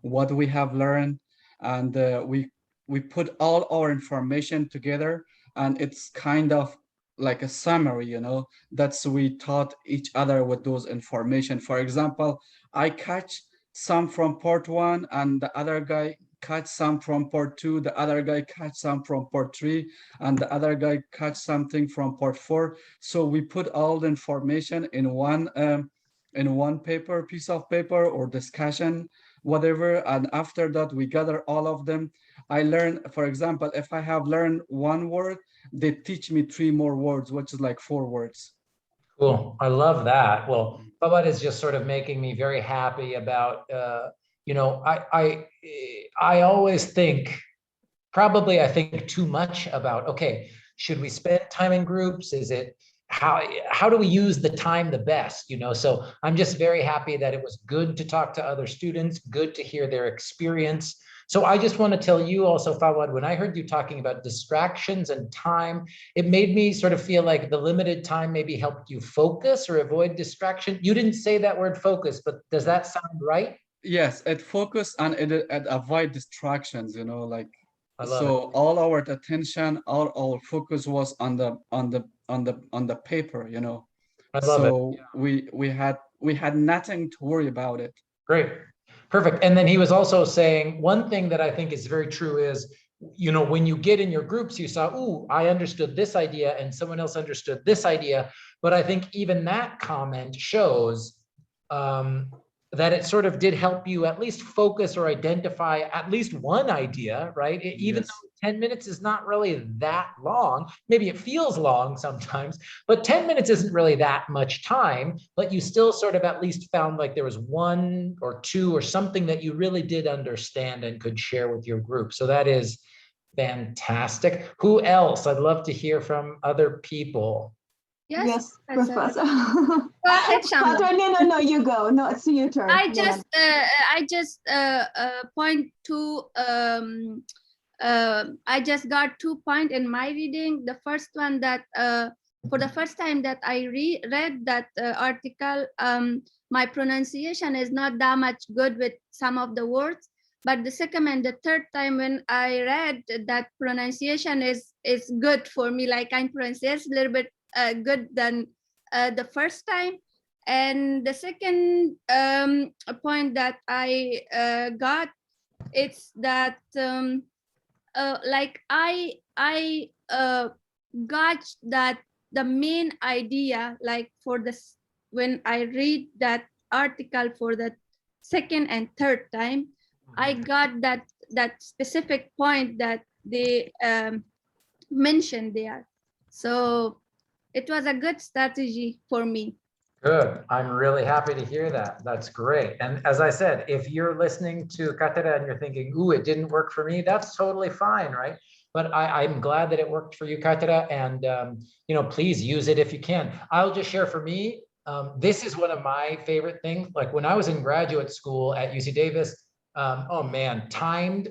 what we have learned, and we put all our information together, and it's kind of like a summary, that's we taught each other with those information. For example, I catch some from part 1 and the other guy catch some from part 2, the other guy catch some from part 3, and the other guy catch something from part 4. So we put all the information in one piece of paper or discussion, whatever, and after that we gather all of them. I learn, for example, if I have learned 1 word, they teach me 3 more words, which is like 4 words. Cool. I love that. Well, Fawad is just sort of making me very happy about, I always think, probably I think too much about, okay, should we spend time in groups? Is it, how do we use the time the best? So I'm just very happy that it was good to talk to other students, good to hear their experience. So I just want to tell you also, Fawad, when I heard you talking about distractions and time, it made me sort of feel like the limited time maybe helped you focus or avoid distraction. You didn't say that word focus, but does that sound right? Yes, it focus and it avoid distractions, like. I love So all our attention, all our focus was on the paper, I love so it. we had nothing to worry about it. Great. Perfect. And then he was also saying, one thing that I think is very true is, when you get in your groups, you saw, ooh, I understood this idea and someone else understood this idea. But I think even that comment shows that it sort of did help you at least focus or identify at least one idea, right? Even though 10 minutes is not really that long, maybe it feels long sometimes, but 10 minutes isn't really that much time, but you still sort of at least found like there was 1 or 2 or something that you really did understand and could share with your group. So that is fantastic. Who else? I'd love to hear from other people. Yes, Professor. Go ahead, Shamla. No, you go. No, it's your turn. I just point to I just got 2 points in my reading. The first one that for the first time that I read that article, my pronunciation is not that much good with some of the words. But the second and the third time when I read that pronunciation is good for me, like I'm pronouncing a little bit good than the first time. And the second point that I got, it's that like I got that the main idea, like for this, when I read that article for the second and third time, I got that specific point that they mentioned there. So it was a good strategy for me. Good. I'm really happy to hear that. That's great. And as I said, if you're listening to Katera and you're thinking, ooh, it didn't work for me, that's totally fine, right? But I'm glad that it worked for you, Katera, and you know, please use it if you can. I'll just share for me, this is one of my favorite things. Like when I was in graduate school at UC Davis, oh man,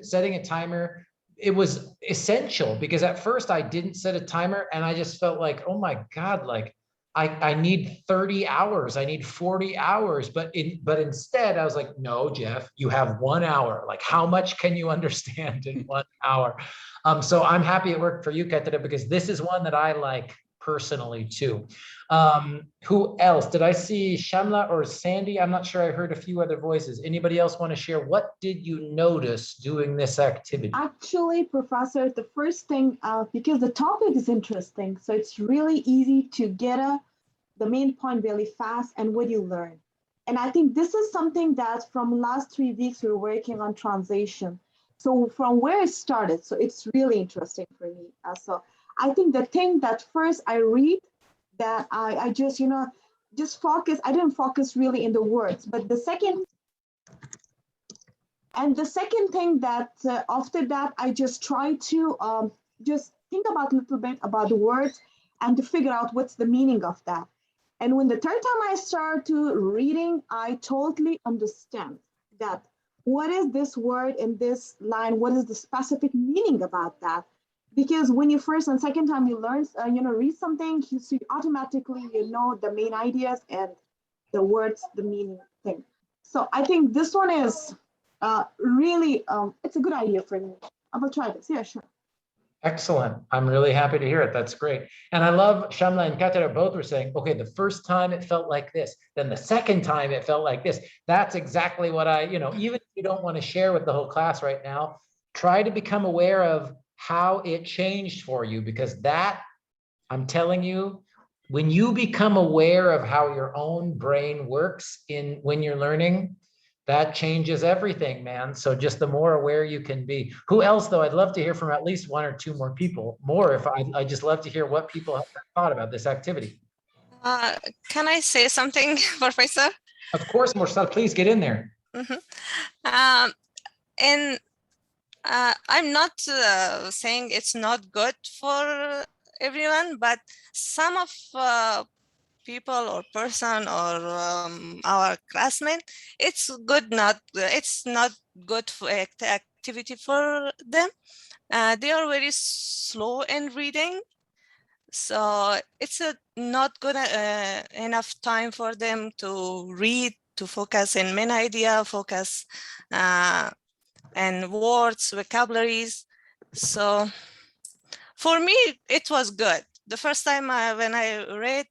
setting a timer, it was essential because at first I didn't set a timer and I just felt like, oh my God, like I need 30 hours, I need 40 hours, but instead I was like, no, Jeff, you have 1 hour. Like how much can you understand in 1 hour? So I'm happy it worked for you, Ketera, because this is one that I like personally too. Who else? Did I see Shamla or Sandy? I'm not sure. I heard a few other voices. Anybody else want to share? What did you notice doing this activity? Actually, Professor, the first thing, because the topic is interesting, so it's really easy to get the main point really fast and what you learn. And I think this is something that from last 3 weeks, we're working on translation. So from where it started, so it's really interesting for me. So I think the thing that first I read, that I just, just focus, I didn't focus really in the words, but the second thing that after that, I just try to just think about a little bit about the words and to figure out what's the meaning of that. And when the third time I start to reading, I totally understand that what is this word in this line? What is the specific meaning about that? Because when you first and second time you learn, read something, you see automatically you know the main ideas and the words, the meaning thing. So I think this one is really, it's a good idea for me. I will try this. Yeah, sure. Excellent. I'm really happy to hear it. That's great. And I love Shamla and Katera both were saying, okay, the first time it felt like this, then the second time it felt like this. That's exactly what even if you don't want to share with the whole class right now, try to become aware of how it changed for you, because that, I'm telling you, when you become aware of how your own brain works when you're learning, that changes everything, man. So just the more aware you can be. Who else, though? I'd love to hear from at least 1 or 2 more people. I just love to hear what people have thought about this activity. Can I say something, Professor? Of course, Mursal, please get in there. And I'm not saying it's not good for everyone, but some of people or person or our classmate, it's not good for activity for them. They are very slow in reading, so it's not good enough time for them to read, to focus in main idea, focus and words, vocabularies. So for me, it was good. The first time when I read,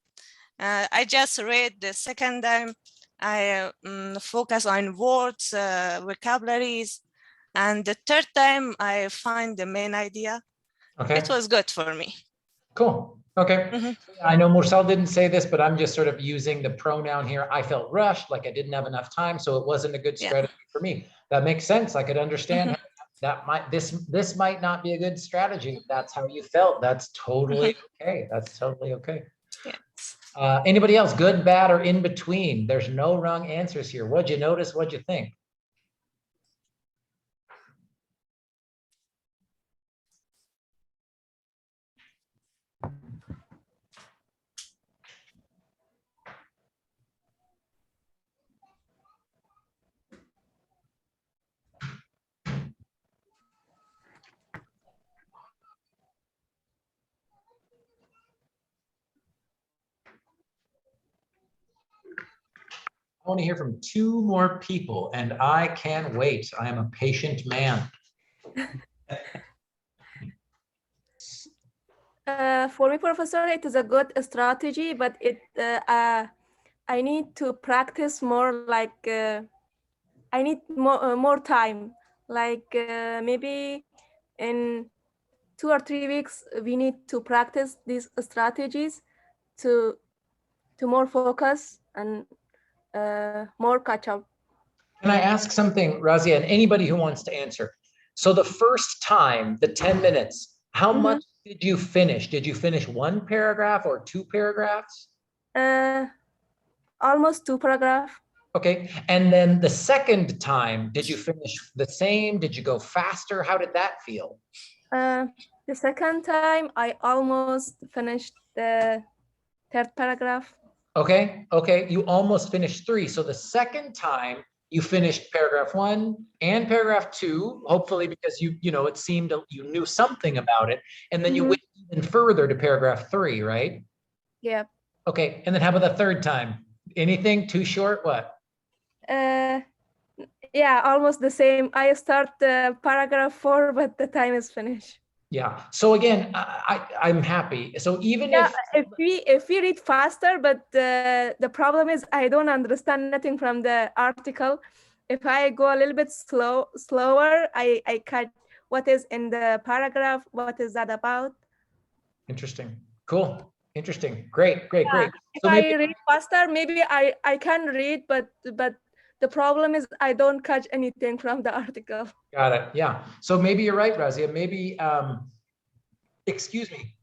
I just read. The second time, I focus on words, vocabularies. And the third time, I find the main idea. Okay. It was good for me. Cool. Okay. I know Mursal didn't say this, but I'm just sort of using the pronoun here. I felt rushed, like I didn't have enough time, so it wasn't a good strategy for me. That makes sense. I could understand that this might not be a good strategy. That's how you felt. That's totally okay. That's totally okay. Yes. Anybody else? Good, bad, or in between? There's no wrong answers here. What'd you notice? What'd you think? I want to hear from 2 more people, and I can wait. I am a patient man. For me, Professor, it is a good strategy, but I need to practice more, like I need more time, like maybe in 2 or 3 weeks we need to practice these strategies to more focus and more catch up. Can I ask something, Razia, and anybody who wants to answer? So the first time, the 10 minutes, how much did you finish? Did you finish one paragraph or two paragraphs? Almost 2 paragraphs. Okay, and then the second time, did you finish the same? Did you go faster? How did that feel? The second time, I almost finished the third paragraph. Okay, okay, you almost finished 3. So the second time you finished paragraph 1 and paragraph 2, hopefully because you know, it seemed you knew something about it. And then you went even further to paragraph 3, right? Yeah. Okay, and then how about the third time? Anything too short? What? Yeah, almost the same. I start paragraph 4, but the time is finished. Yeah. So again, I'm happy. So even if we read faster, but the problem is I don't understand nothing from the article. If I go a little bit slower, I catch what is in the paragraph. What is that about? Interesting. Cool. Interesting. Great. Great. Great. If So I maybe read faster, maybe I can read, but the problem is I don't catch anything from the article. Got it. Yeah. So maybe you're right, Razia. Maybe, excuse me,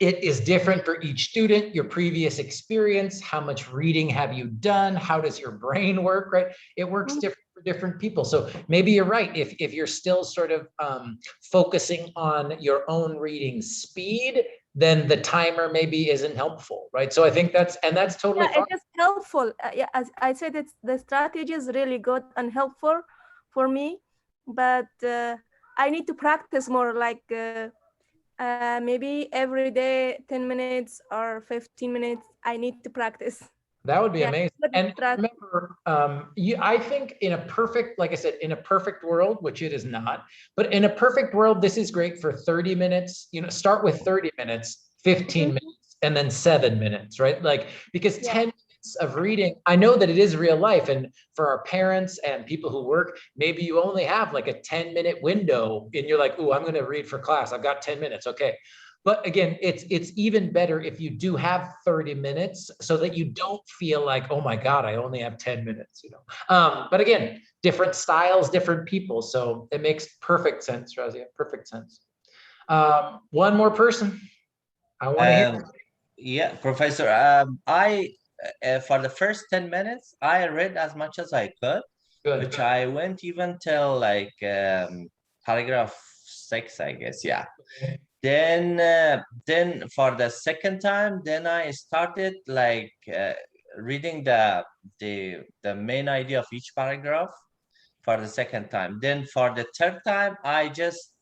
it is different for each student, your previous experience, how much reading have you done? How does your brain work, right? It works different for different people. So maybe you're right. If you're still sort of focusing on your own reading speed, then the timer maybe isn't helpful, right? So I think that's totally fine. It is helpful. Yeah, as I said, the strategy is really good and helpful for me, but I need to practice more, like maybe every day, 10 minutes or 15 minutes, I need to practice. That would be amazing. And remember, I think in a perfect, like I said, in a perfect world, which it is not, but in a perfect world, this is great for 30 minutes, you know, start with 30 minutes, 15 minutes, and then 7 minutes, right? Like, because 10 minutes of reading, I know that it is real life. And for our parents and people who work, maybe you only have like a 10-minute window and you're like, oh, I'm going to read for class. I've got 10 minutes. Okay. But again, it's even better if you do have 30 minutes so that you don't feel like, oh my God, I only have 10 minutes, you know. But again, different styles, different people. So it makes perfect sense, Razia, perfect sense. One more person. I want to hear. Yeah, Professor, I for the first 10 minutes, I read as much as I could, which I went even till like paragraph 6, I guess. Yeah. Okay. Then for the second time, then I started like reading the main idea of each paragraph for the second time. Then for the third time, I just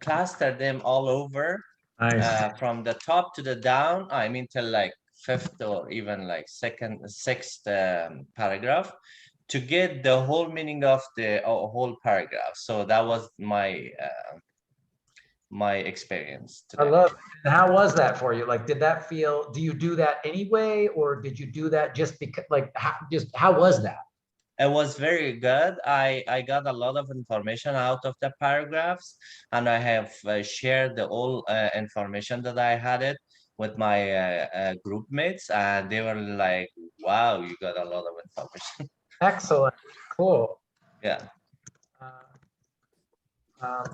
clustered them all over. Nice. From the top to the down, I mean till like 5th or even like 6th paragraph to get the whole meaning of the whole paragraph. So that was my my experience today. I love it. How was that for you? Like, did that feel, do you do that anyway? Or did you do that just because, like, how was that? It was very good. I got a lot of information out of the paragraphs, and I have shared the all information that I had it with my group mates, and they were like, wow, you got a lot of information. Excellent. Cool. Yeah.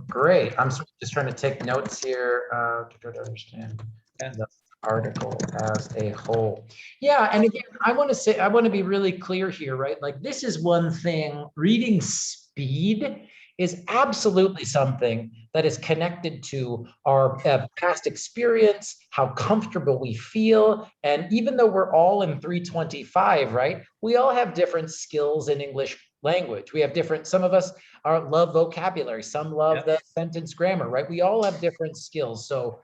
Great. I'm just trying to take notes here to try to understand the article as a whole. Yeah, and again, I want to be really clear here, right? Like, this is one thing. Reading speed is absolutely something that is connected to our past experience, how comfortable we feel. And even though we're all in 325, right? We all have different skills in English language. We have different, some of us love vocabulary, some love the sentence grammar, right? We all have different skills. So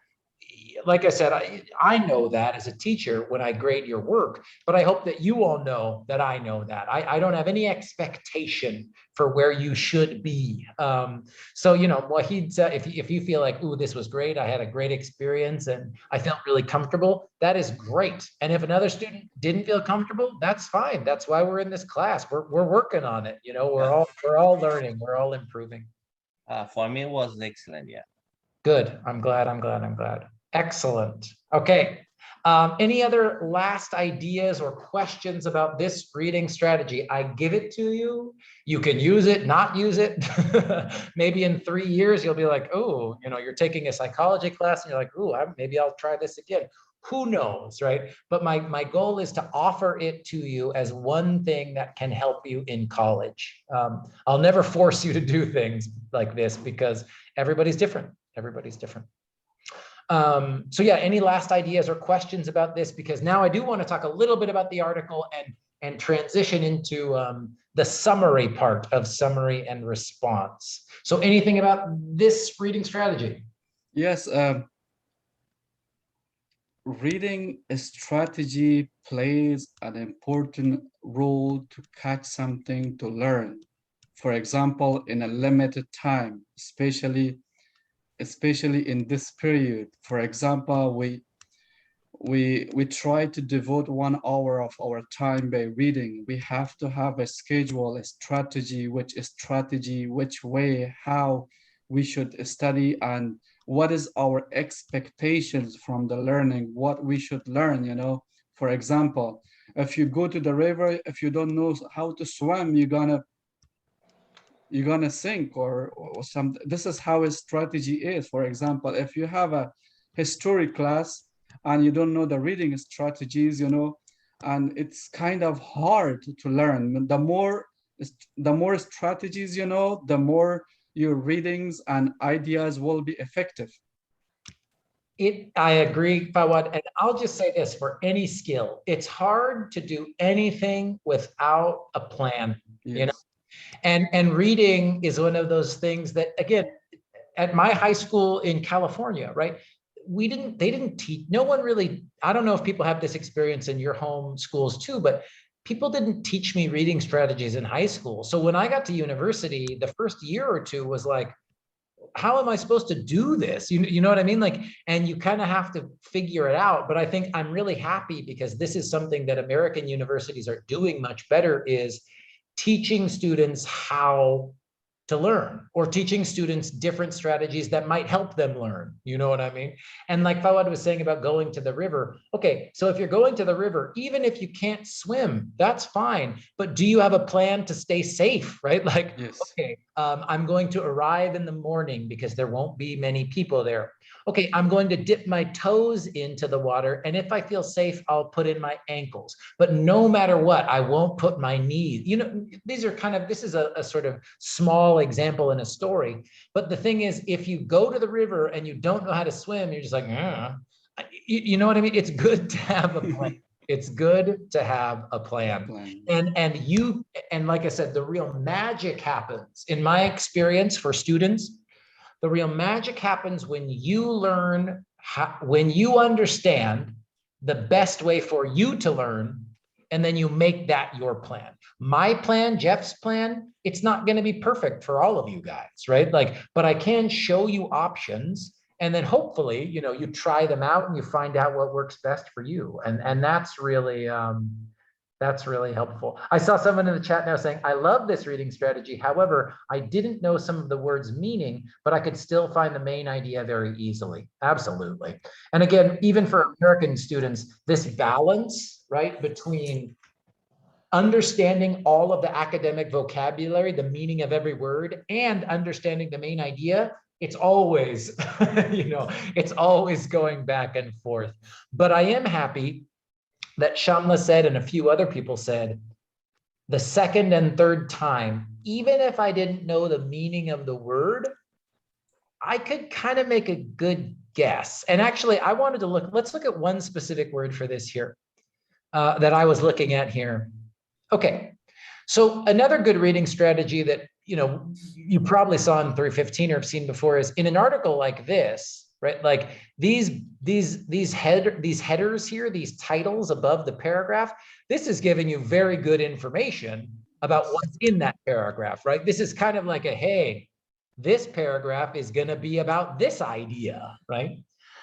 like I said, I know that as a teacher when I grade your work, but I hope that you all know that I know that. I don't have any expectation for where you should be. So, you know, Wahid said, if you feel like, ooh, this was great, I had a great experience and I felt really comfortable, that is great. And if another student didn't feel comfortable, that's fine. That's why we're in this class. We're working on it. You know, we're all learning, we're all improving. For me, it was excellent. Yeah. Good. I'm glad. Excellent. Okay. Any other last ideas or questions about this reading strategy? I give it to you. You can use it, not use it. Maybe in 3 years, you'll be like, oh, you know, you're taking a psychology class and you're like, oh, maybe I'll try this again. Who knows, right? But my goal is to offer it to you as one thing that can help you in college. I'll never force you to do things like this because everybody's different. Everybody's different. So yeah, any last ideas or questions about this? Because now I do want to talk a little bit about the article and transition into the summary part of summary and response. So anything about this reading strategy? Yes, reading strategy plays an important role to catch something to learn. For example, in a limited time, especially in this period. For example, we try to devote 1 hour of our time by reading. We have to have a schedule, a strategy, which way, how we should study, and what is our expectations from the learning, what we should learn, you know. For example, if you go to the river, if you don't know how to swim, you're gonna sink or something. This is how a strategy is. For example, if you have a history class and you don't know the reading strategies, you know, and it's kind of hard to learn. The more strategies you know, the more your readings and ideas will be effective. I agree, Fawad, and I'll just say this for any skill, it's hard to do anything without a plan, yes. You know? And reading is one of those things that, again, at my high school in California, right? They didn't teach, no one really, I don't know if people have this experience in your home schools too, but people didn't teach me reading strategies in high school. So when I got to university, the first year or two was like, how am I supposed to do this? You know what I mean? Like, and you kind of have to figure it out. But I think I'm really happy because this is something that American universities are doing much better, is teaching students how to learn, or teaching students different strategies that might help them learn. You know what I mean? And like Fawad was saying about going to the river. Okay, so if you're going to the river, even if you can't swim, that's fine. But do you have a plan to stay safe, right? Like, yes. Okay, I'm going to arrive in the morning because there won't be many people there. Okay, I'm going to dip my toes into the water, and if I feel safe, I'll put in my ankles. But no matter what, I won't put my knees. You know, these are kind of, this is a sort of small example in a story. But the thing is, if you go to the river and you don't know how to swim, you're just like, you know what I mean? It's good to have a plan. It's good to have a plan. And like I said, the real magic happens, in my experience for students, the real magic happens when you learn, when you understand the best way for you to learn, and then you make that your plan. My plan, Jeff's plan, it's not going to be perfect for all of you guys, right? Like, but I can show you options, and then hopefully, you know, you try them out and you find out what works best for you. And that's really helpful. I saw someone in the chat now saying, I love this reading strategy. However, I didn't know some of the words' meaning, but I could still find the main idea very easily. Absolutely. And again, even for American students, this balance, right, between understanding all of the academic vocabulary, the meaning of every word, and understanding the main idea, it's always, you know, it's always going back and forth. But I am happy that Shamla said, and a few other people said, the second and third time, even if I didn't know the meaning of the word, I could kind of make a good guess. And actually, I wanted to let's look at one specific word for this here that I was looking at here. Okay, so another good reading strategy that, you know, you probably saw in 315 or have seen before is in an article like this, right? Like these headers here, these titles above the paragraph, this is giving you very good information about what's in that paragraph, right? This is kind of like a, hey, this paragraph is going to be about this idea, right?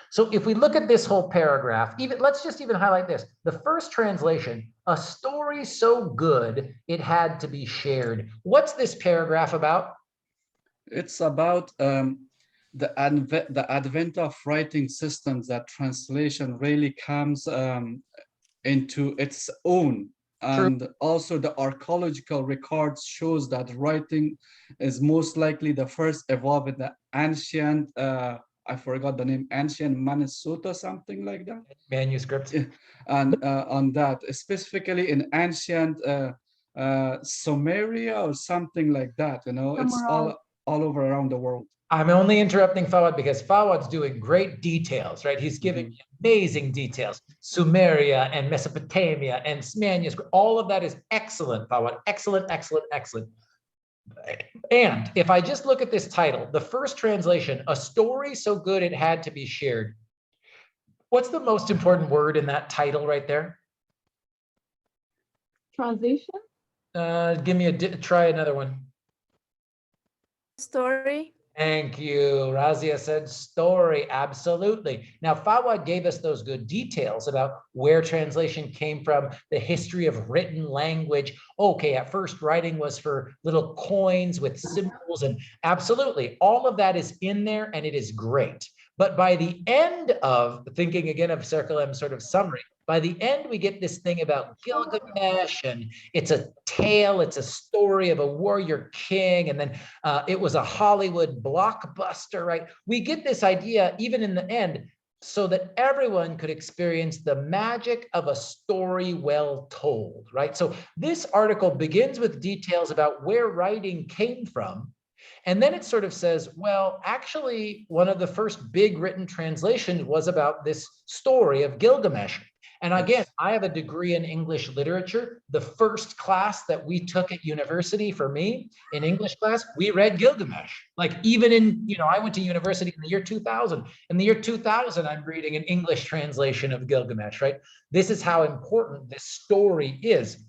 So if we look at this whole paragraph, even let's just even highlight this. The first translation, a story so good it had to be shared. What's this paragraph about? It's about the advent of writing systems, that translation really comes into its own. And True. also the archaeological records shows that writing is most likely the first evolved in the ancient, I forgot the name, ancient Minnesota, something like that. Manuscript. And on that, specifically in ancient Sumeria or something like that, you know, it's all over around the world. I'm only interrupting Fawad because Fawad's doing great details, right? He's giving me amazing details. Sumeria and Mesopotamia and manuscript, all of that is excellent, Fawad. Excellent, excellent, excellent. And if I just look at this title, the first translation, a story so good it had to be shared. What's the most important word in that title right there? Translation? Give me try another one. Story. Thank you. Razia said story. Absolutely. Now, Fawad gave us those good details about where translation came from, the history of written language. Okay, at first writing was for little coins with symbols, and absolutely, all of that is in there and it is great. But by the end of thinking again of Circle M sort of summary, by the end, we get this thing about Gilgamesh, and it's a tale, it's a story of a warrior king, and then it was a Hollywood blockbuster, right? We get this idea even in the end so that everyone could experience the magic of a story well told, right? So this article begins with details about where writing came from. And then it sort of says, well, actually, one of the first big written translations was about this story of Gilgamesh. And again, I have a degree in English literature. The first class that we took at university for me in English class, we read Gilgamesh. Like even in, I went to university in the year 2000. In the year 2000, I'm reading an English translation of Gilgamesh, right? This is how important this story is.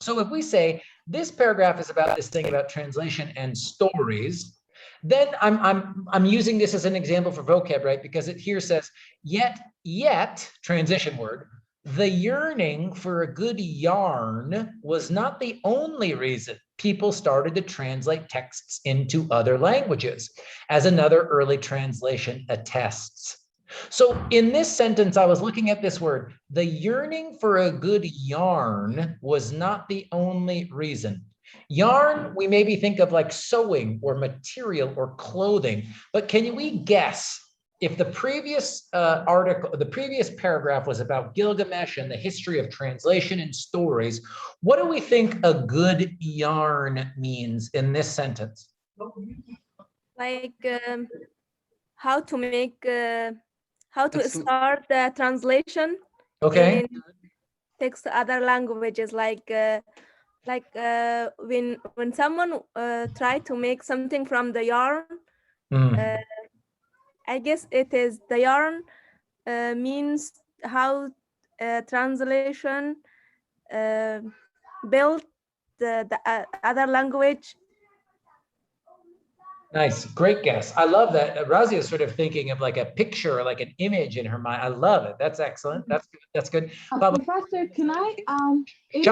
So if we say this paragraph is about this thing about translation and stories, then I'm using this as an example for vocab, right? Because it here says, yet, transition word, the yearning for a good yarn was not the only reason people started to translate texts into other languages, as another early translation attests. So in this sentence, I was looking at this word, the yearning for a good yarn was not the only reason. Yarn, we maybe think of like sewing or material or clothing, but can we guess if the previous the previous paragraph was about Gilgamesh and the history of translation and stories, what do we think a good yarn means in this sentence? Like how to make, how to start the translation. Okay. In text other languages, like when someone try to make something from the yarn, I guess it is the yarn means how translation build the other language. Nice, great guess. I love that. Razia is sort of thinking of like a picture, like an image in her mind. I love it. That's excellent. That's good. That's good. Professor, can I? It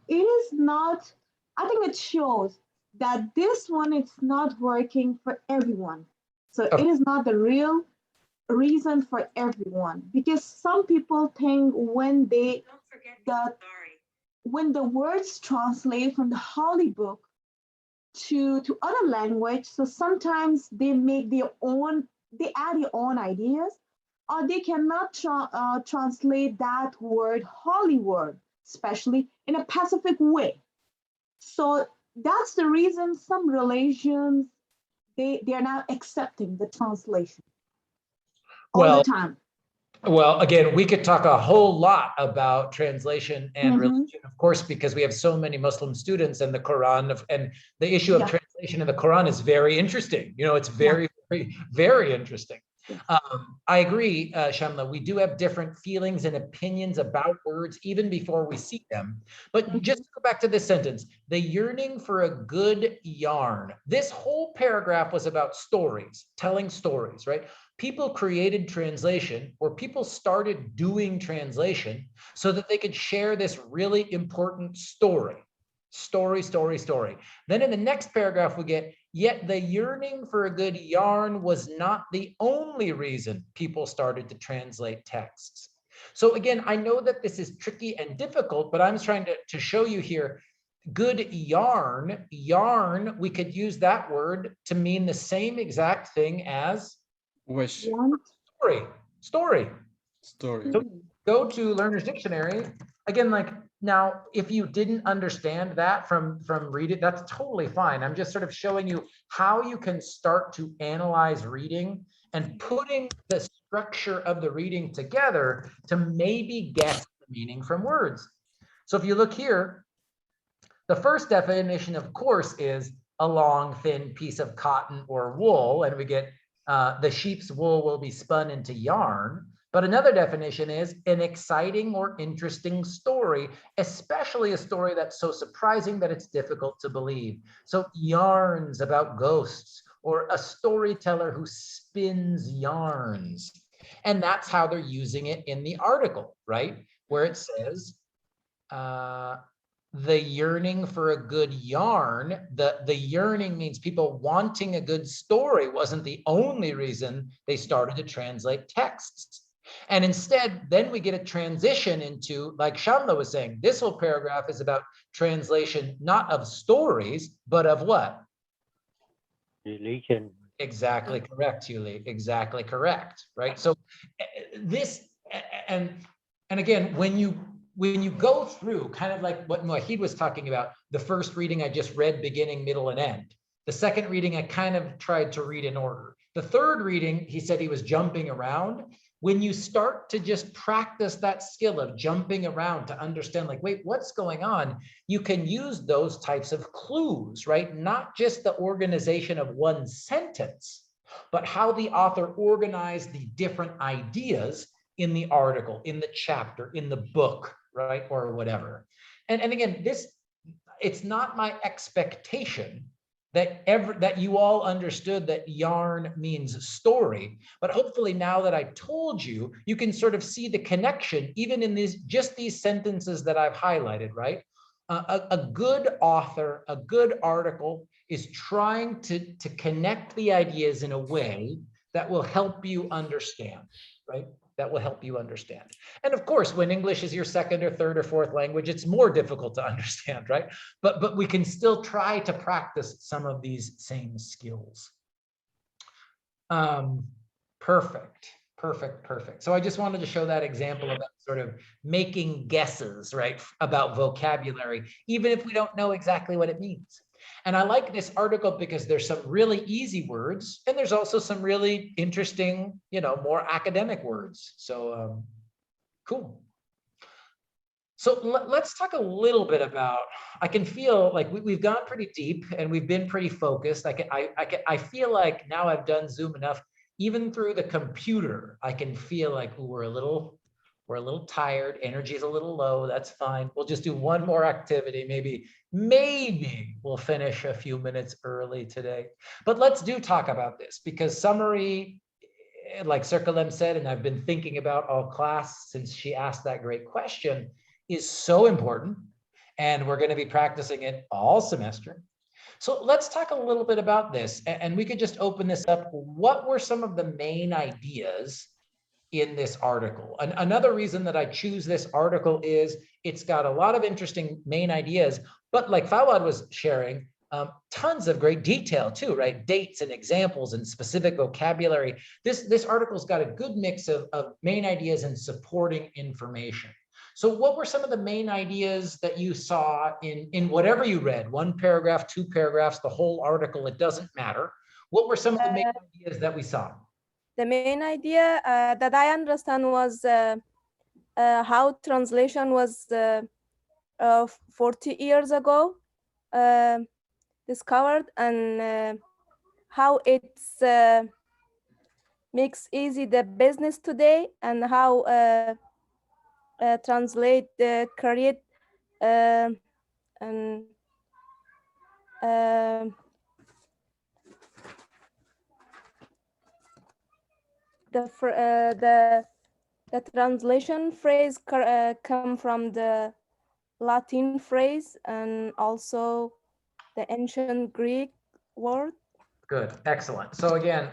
is not. I think it shows that this one is not working for everyone. So it is not the real reason for everyone, because some people think when the words translate from the Holy Book to other language, so sometimes they make their own, they add their own ideas, or they cannot translate that word, holy word, especially in a pacific way. So that's the reason some religions, they are now accepting the translation all the time. Well, again, we could talk a whole lot about translation and religion, of course, because we have so many Muslim students and the Quran, and the issue of translation in the Quran is very interesting. It's very, very, very interesting. I agree, Shamla. We do have different feelings and opinions about words even before we see them. But just to go back to this sentence, the yearning for a good yarn. This whole paragraph was about stories, telling stories, right? People created translation, or people started doing translation so that they could share this really important story. Story, story, story. Then in the next paragraph, we get, yet the yearning for a good yarn was not the only reason people started to translate texts. So again, I know that this is tricky and difficult, but I'm trying to show you here, good yarn, yarn, we could use that word to mean the same exact thing as wish. Story, story. Story. So go to Learner's Dictionary. Again, like now, if you didn't understand that from reading, that's totally fine. I'm just sort of showing you how you can start to analyze reading and putting the structure of the reading together to maybe guess the meaning from words. So if you look here, the first definition, of course, is a long, thin piece of cotton or wool, and we get the sheep's wool will be spun into yarn. But another definition is an exciting or interesting story, especially a story that's so surprising that it's difficult to believe. So yarns about ghosts, or a storyteller who spins yarns. And that's how they're using it in the article, right? Where it says, the yearning for a good yarn, the yearning means people wanting a good story wasn't the only reason they started to translate texts. And instead, then we get a transition into, like Shamla was saying, this whole paragraph is about translation, not of stories, but of what? Religion. Exactly correct, Yuli. Exactly correct, right? So this, and again, when you go through, kind of like what Mohid was talking about, the first reading I just read beginning, middle, and end. The second reading I kind of tried to read in order. The third reading, he said he was jumping around. When you start to just practice that skill of jumping around to understand, like, wait, what's going on? You can use those types of clues, right? Not just the organization of one sentence, but how the author organized the different ideas in the article, in the chapter, in the book, right? Or whatever. And again, it's not my expectation that you all understood that yarn means story, but hopefully now that I told you, you can sort of see the connection even in just these sentences that I've highlighted, right? A good author, a good article is trying to connect the ideas in a way that will help you understand, right? That will help you understand. And of course, when English is your second or third or fourth language, it's more difficult to understand, right? But we can still try to practice some of these same skills. Perfect. So I just wanted to show that example about sort of making guesses, right, about vocabulary, even if we don't know exactly what it means. And I like this article because there's some really easy words and there's also some really interesting, more academic words. So cool. So let's talk a little bit about, I can feel like we've gone pretty deep and we've been pretty focused. I feel like now I've done Zoom enough, even through the computer, I can feel like we're a little tired, energy is a little low, that's fine. We'll just do one more activity. Maybe we'll finish a few minutes early today. But let's talk about this, because summary, like Circulem said, and I've been thinking about all class since she asked that great question, is so important. And we're going to be practicing it all semester. So let's talk a little bit about this, and we could just open this up. What were some of the main ideas in this article? Another reason that I choose this article is it's got a lot of interesting main ideas, but like Fawad was sharing, tons of great detail too, right? Dates and examples and specific vocabulary. This article's got a good mix of main ideas and supporting information. So what were some of the main ideas that you saw in whatever you read? One paragraph, two paragraphs, the whole article, it doesn't matter. What were some of the main ideas that we saw? The main idea that I understand was how translation was 40 years ago discovered, and how it's makes easy the business today and how translate, create, and the translation phrase come from the Latin phrase and also the ancient Greek word. Good, excellent. So again,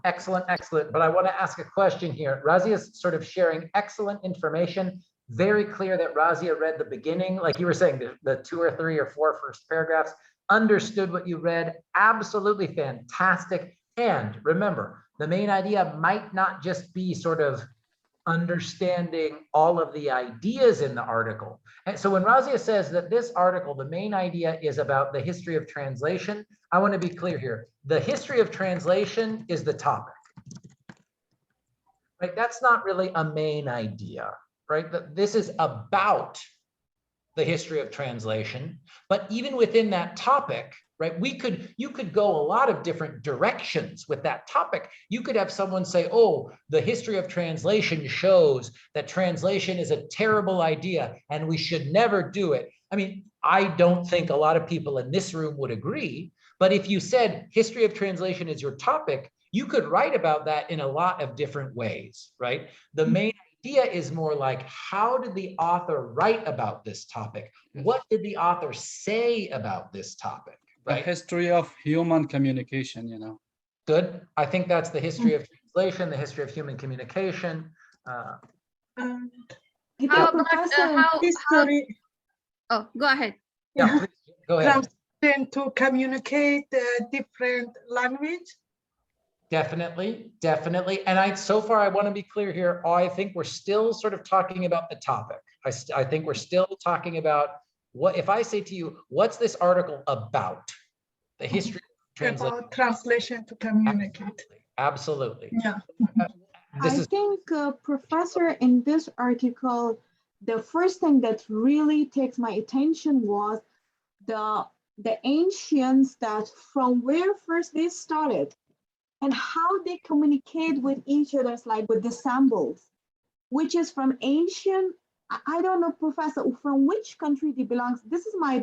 excellent, excellent. But I want to ask a question here. Razia is sort of sharing excellent information. Very clear that Razia read the beginning, like you were saying, the 2 or 3 or 4 first paragraphs, understood what you read. Absolutely fantastic. And remember, the main idea might not just be sort of understanding all of the ideas in the article. And so when Razia says that this article, the main idea is about the history of translation, I want to be clear here. The history of translation is the topic. Right? That's not really a main idea, right? That this is about the history of translation, but even within that topic, right, you could go a lot of different directions with that topic. You could have someone say, oh, the history of translation shows that translation is a terrible idea and we should never do it. I mean, I don't think a lot of people in this room would agree, but if you said history of translation is your topic, you could write about that in a lot of different ways, right? The main idea is more like, how did the author write about this topic? What did the author say about this topic? Right? The history of human communication, you know. Good. I think that's the history of translation, the history of human communication. How about history? Oh, go ahead. Yeah, please, go ahead. Translation to communicate different language. Definitely, definitely. And so far, I want to be clear here. I think we're still sort of talking about the topic. I think we're still talking about what, if I say to you, what's this article about? The history of translation. About translation to communicate. Absolutely. Yeah. I think, Professor, in this article, the first thing that really takes my attention was the ancients, that from where first they started and how they communicate with each other, like with the symbols, which is from ancient. I don't know, Professor, from which country they belong. This is my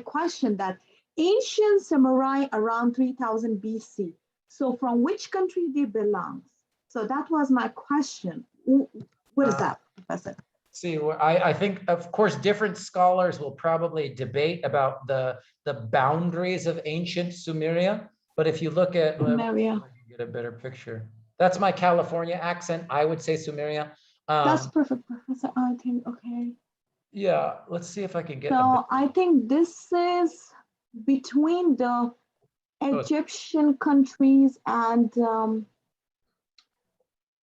question, that ancient samurai around 3000 BC. So from which country they belong? So that was my question. What is that, Professor? See, I think, of course, different scholars will probably debate about the boundaries of ancient Sumeria. But if you look at, Sumeria, get a better picture. That's my California accent. I would say Sumeria. That's perfect, Professor. I think, okay. Yeah, let's see if I can get. So I think this is between the Egyptian countries and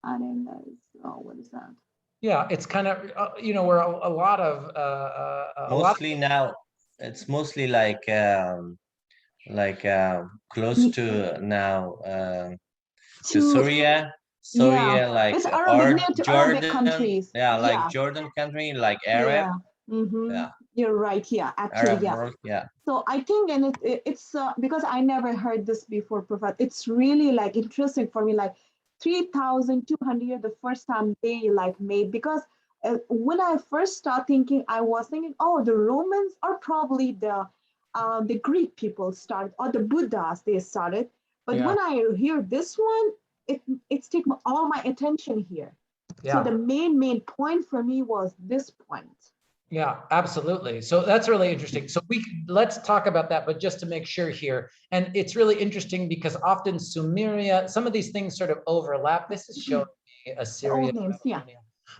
I don't know. What is that? Yeah, it's kind of where a lot of mostly now it's mostly like close to now to Syria, like it's Arabic, near to Jordan, Arabic countries. like Jordan country, like Arab. Yeah. You're right. Yeah, actually, Arab world, yeah. So I think, and it's because I never heard this before, Prophet. It's really like interesting for me, like 3,200 the first time they like made, because when I first started thinking, I was thinking, oh, the Romans are probably the Greek people started, or the Buddhas they started. But when I hear this one, it's taken all my attention here. So the main point for me was this point. Yeah, absolutely. So that's really interesting. So let's talk about that, but just to make sure here. And it's really interesting because often Sumeria, some of these things sort of overlap. This is showing me Assyria.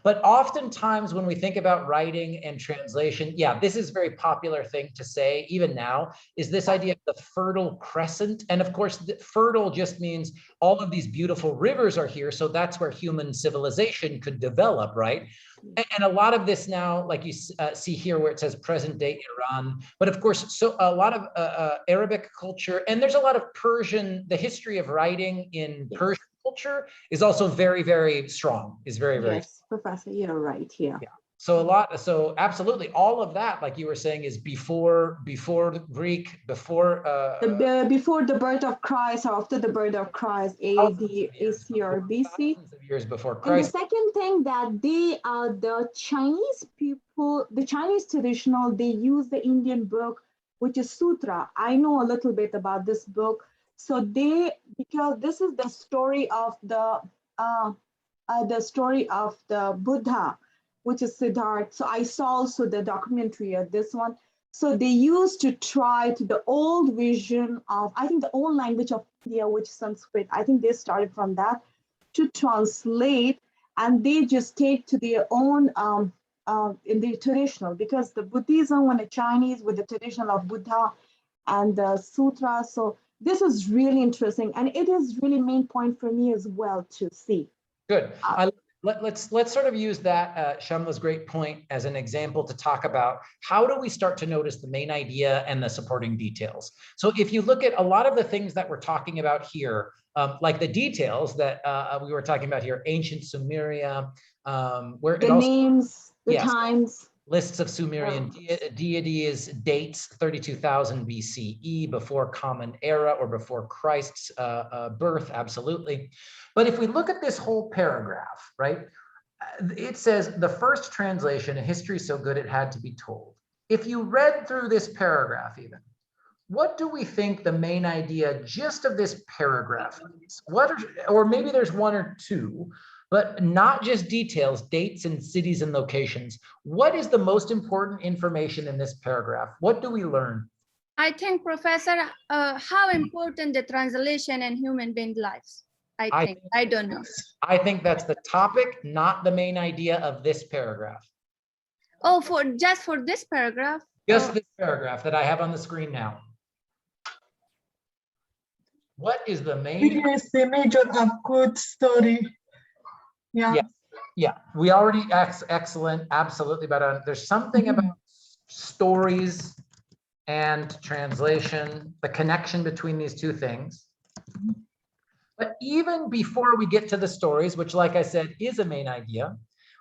But oftentimes when we think about writing and translation, this is a very popular thing to say even now, is this idea of the Fertile Crescent. And of course, fertile just means all of these beautiful rivers are here. So that's where human civilization could develop, right? And a lot of this now, like you see here where it says present day Iran, but of course, so a lot of Arabic culture, and there's a lot of Persian, the history of writing in Persian culture is also very, very strong, is very, very Yes, Professor, you're right here. So absolutely, all of that, like you were saying, is before the Greek, before before the birth of Christ or after the birth of Christ, AD, AC, or BC. thousands of years before And the Christ. second thing that the Chinese people, the Chinese traditional, they use the Indian book, which is Sutra. I know a little bit about this book. So because this is the story of the Buddha, which is Siddhartha. So I saw also the documentary of this one. So they used to try to the old vision of, I think the old language of India, which is Sanskrit. I think they started from that to translate, and they just take to their own in the traditional, because the Buddhism and the Chinese with the traditional of Buddha and the sutra. So this is really interesting, and it is really main point for me as well to see. Good. Let's sort of use that Shamla's great point as an example to talk about how do we start to notice the main idea and the supporting details. So if you look at a lot of the things that we're talking about here, like the details that we were talking about here, ancient Sumeria, where the names, the times. Lists of Sumerian deities, dates 32,000 BCE, before Common Era or before Christ's birth, absolutely. But if we look at this whole paragraph, right, it says the first translation, a history so good it had to be told. If you read through this paragraph even, what do we think the main idea just of this paragraph is? Or maybe there's one or two, but not just details, dates and cities and locations. What is the most important information in this paragraph? What do we learn? I think, Professor, how important the translation in human being lives. I don't know. I think that's the topic, not the main idea of this paragraph. Oh, just for this paragraph? Just this paragraph that I have on the screen now. What is the main? It is the major of good story. Yeah. We already excellent, absolutely. But there's something about stories and translation, the connection between these two things. But even before we get to the stories, which, like I said, is a main idea,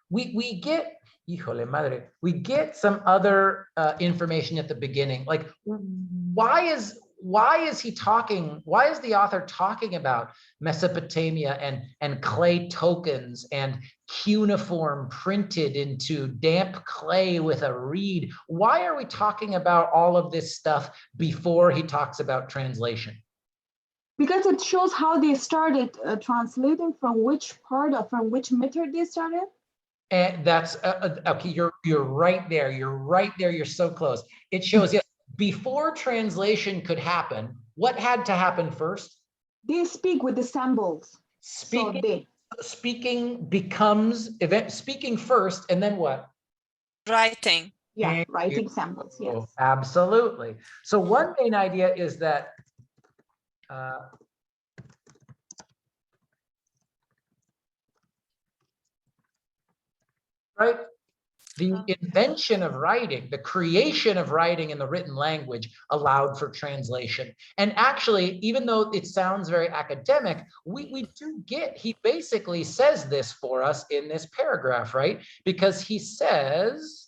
we get, híjole madre, we get some other information at the beginning. Like, why is he talking? Why is the author talking about Mesopotamia and clay tokens and cuneiform printed into damp clay with a reed? Why are we talking about all of this stuff before he talks about translation? Because it shows how they started translating, from which part or from which method they started. And that's okay. You're right there. You're right there. You're so close. It shows, yes, before translation could happen, what had to happen first? They speak with the symbols. Speaking becomes speaking first, and then what? Writing. Yeah, writing symbols. Yes. Oh, absolutely. So one main idea is that right? The invention of writing, the creation of writing in the written language allowed for translation. And actually, even though it sounds very academic, we do get, he basically says this for us in this paragraph, right? Because he says,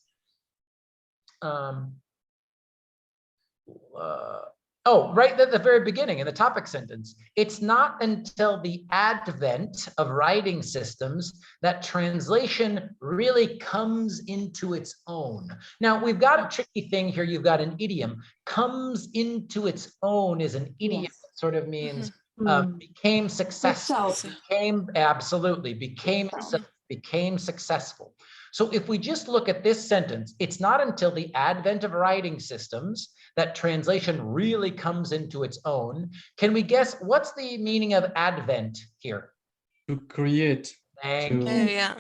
right at the very beginning in the topic sentence, it's not until the advent of writing systems that translation really comes into its own. Now, we've got a tricky thing here. You've got an idiom. Comes into its own is an idiom. Yes. That sort of means became successful, became successful. So if we just look at this sentence, it's not until the advent of writing systems that translation really comes into its own. Can we guess what's the meaning of advent here? To create. Yeah.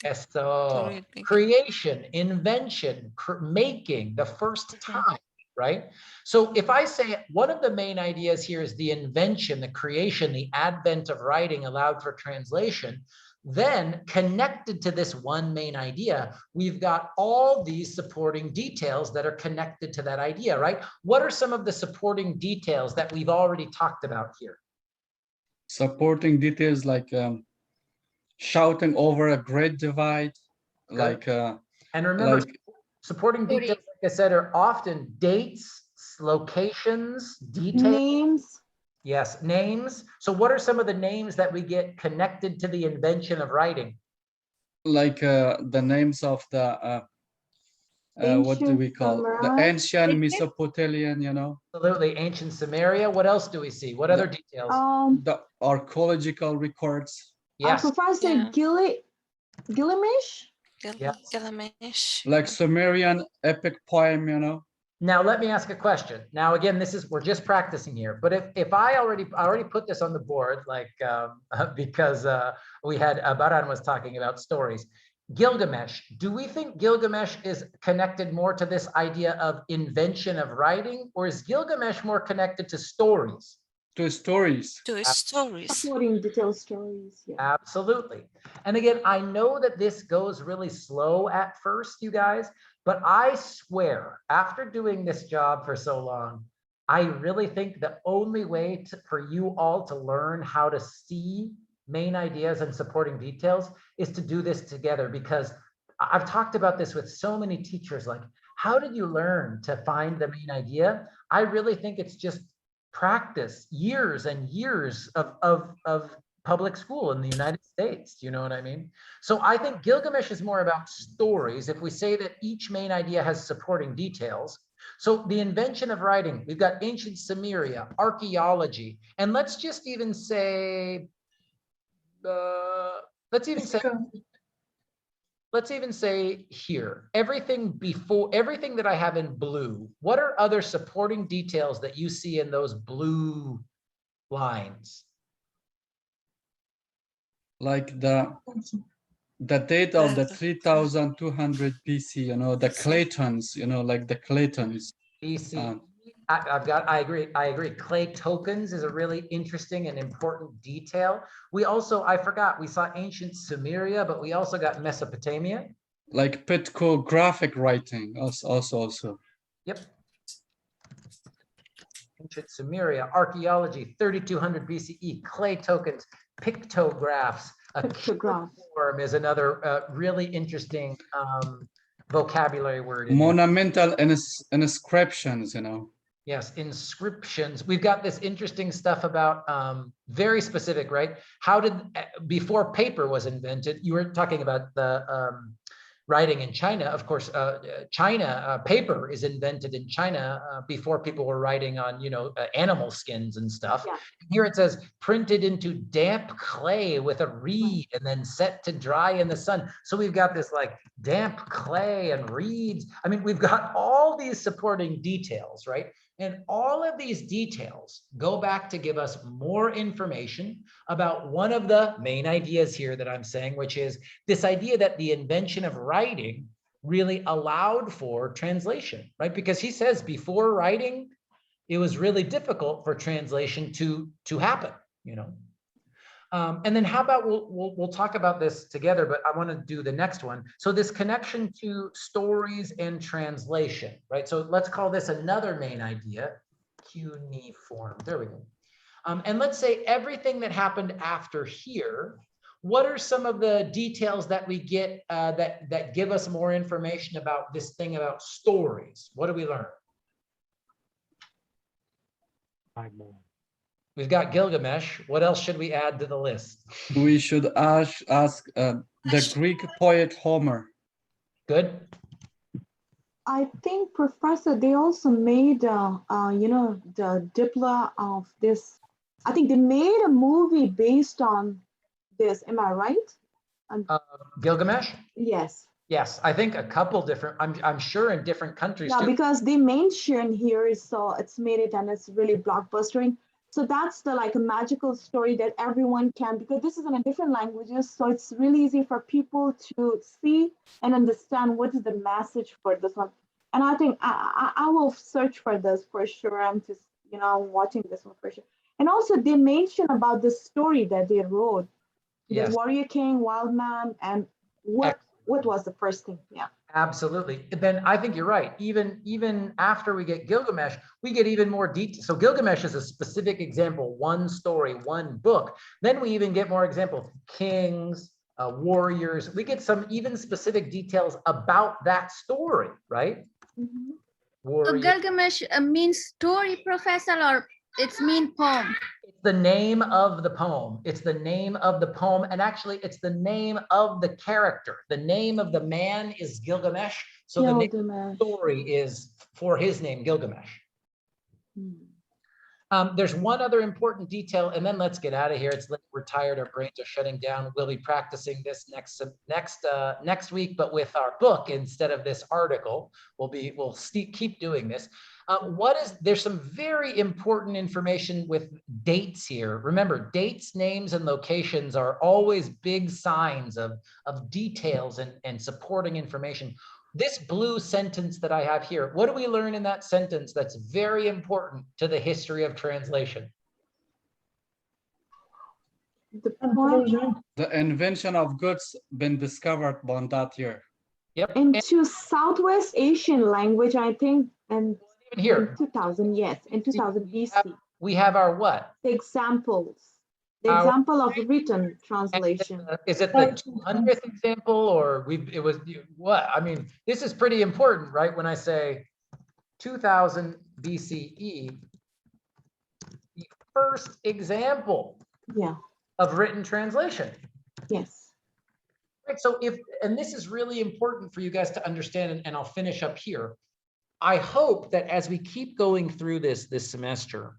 Yes, so creation, invention, making, the first time, right? So if I say one of the main ideas here is the invention, the creation, the advent of writing allowed for translation, then connected to this one main idea, we've got all these supporting details that are connected to that idea, right? What are some of the supporting details that we've already talked about here? Supporting details like shouting over a great divide, like And remember, like supporting details, like I said, are often dates, locations, details. Names. Yes, names. So what are some of the names that we get connected to the invention of writing? like the names of the what do we call the ancient Mesopotamian, you know? Absolutely, ancient Samaria. What else do we see? What other details? The archaeological records. Yes. Professor Gilgamesh. Gilgamesh. Like Sumerian epic poem, you know. Now let me ask a question. Now again, we're just practicing here. But if I already put this on the board, like because we had Baran was talking about stories. Gilgamesh. Do we think Gilgamesh is connected more to this idea of invention of writing, or is Gilgamesh more connected to stories? To stories. To stories. Supporting detailed stories. Yeah. Absolutely. And again, I know that this goes really slow at first, you guys, but I swear, after doing this job for so long, I really think the only way for you all to learn how to see main ideas and supporting details is to do this together, because I've talked about this with so many teachers, like, how did you learn to find the main idea? I really think it's just practice, years and years of public school in the United States. You know what I mean? So I think Gilgamesh is more about stories. If we say that each main idea has supporting details. So the invention of writing, we've got ancient Samaria, archaeology, and let's just even say, let's even say here, everything that I have in blue, what are other supporting details that you see in those blue lines? Like the date of the 3200 BC, you know, the Claytons, you know, like the Claytons. BC. I agree. Clay tokens is a really interesting and important detail. We also, I forgot, we saw ancient Sumeria, but we also got Mesopotamia. Like pictographic writing also. Yep. Ancient Sumeria, archaeology, 3200 BCE, clay tokens, pictographs. A form is another really interesting vocabulary word. Monumental inscriptions, you know. Yes, inscriptions. We've got this interesting stuff about very specific, right? How did, before paper was invented, you were talking about the writing in China. Of course, paper is invented in China before people were writing on, animal skins and stuff. Yeah. Here it says printed into damp clay with a reed and then set to dry in the sun. So we've got this like damp clay and reeds. I mean, we've got all these supporting details, right? And all of these details go back to give us more information about one of the main ideas here that I'm saying, which is this idea that the invention of writing really allowed for translation, right? Because he says before writing, it was really difficult for translation to happen, And then how about we'll talk about this together, but I want to do the next one. So this connection to stories and translation, right? So let's call this another main idea, cuneiform. There we go. And let's say everything that happened after here, what are some of the details that we get that give us more information about this thing about stories? What do we learn? We've got Gilgamesh. What else should we add to the list? We should ask the Greek poet Homer. Good. I think, Professor, they also made, the Dipla of this. I think they made a movie based on this. Am I right? Gilgamesh? Yes. Yes, I think a couple different. I'm sure in different countries. Yeah, too. because they mention here, so it's made it and it's really blockbustering. So that's a magical story that everyone can, because this is in a different languages, so it's really easy for people to see and understand what is the message for this one. And I think I will search for this for sure. I'm just watching this one for sure. And also they mention about the story that they wrote, yes. The Warrior King, Wild Man, and what was the first thing? Yeah. Absolutely. Then I think you're right. Even after we get Gilgamesh, we get even more detail. So Gilgamesh is a specific example, one story, one book. Then we even get more examples: kings, warriors. We get some even specific details about that story, right? So Warrior. Gilgamesh means story, Professor, or it's mean poem? It's the name of the poem. It's the name of the poem. And actually, it's the name of the character. The name of the man is Gilgamesh. So the name of the story is for his name, Gilgamesh. There's one other important detail, and then let's get out of here. It's late, we're tired, our brains are shutting down. We'll be practicing this next week, but with our book instead of this article. We'll keep doing this. There's some very important information with dates here. Remember, dates, names, and locations are always big signs of details and supporting information. This blue sentence that I have here, what do we learn in that sentence that's very important to the history of translation? The invention of goods been discovered on that year. Yep. Into Southwest Asian language, I think, and here in 2000, yes, in 2000 BC. We have our what? The examples. The example of written translation. Is it the 200th example, or it was what? I mean, this is pretty important, right? When I say 2000 BCE, the first example of written translation. Yes. Right. So and this is really important for you guys to understand, and I'll finish up here. I hope that as we keep going through this semester,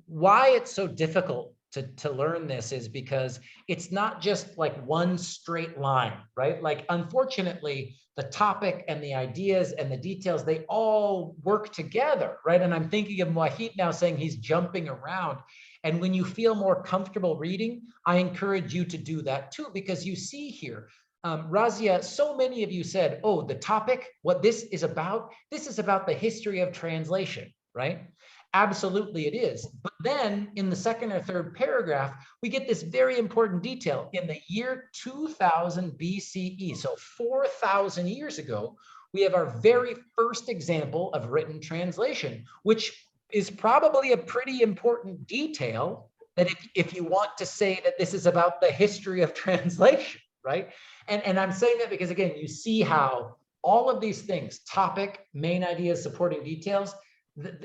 why it's so difficult to learn this is because it's not just like one straight line, right? Like, unfortunately, the topic and the ideas and the details, they all work together, right? And I'm thinking of Wahid now saying he's jumping around. And when you feel more comfortable reading, I encourage you to do that too, because you see here, Razia, so many of you said, oh, the topic, what this is about the history of translation, right? Absolutely it is. But then in the second or third paragraph, we get this very important detail. In the year 2000 BCE, so 4,000 years ago, we have our very first example of written translation, which is probably a pretty important detail that if you want to say that this is about the history of translation, right? And I'm saying that because, again, you see how all of these things, topic, main ideas, supporting details,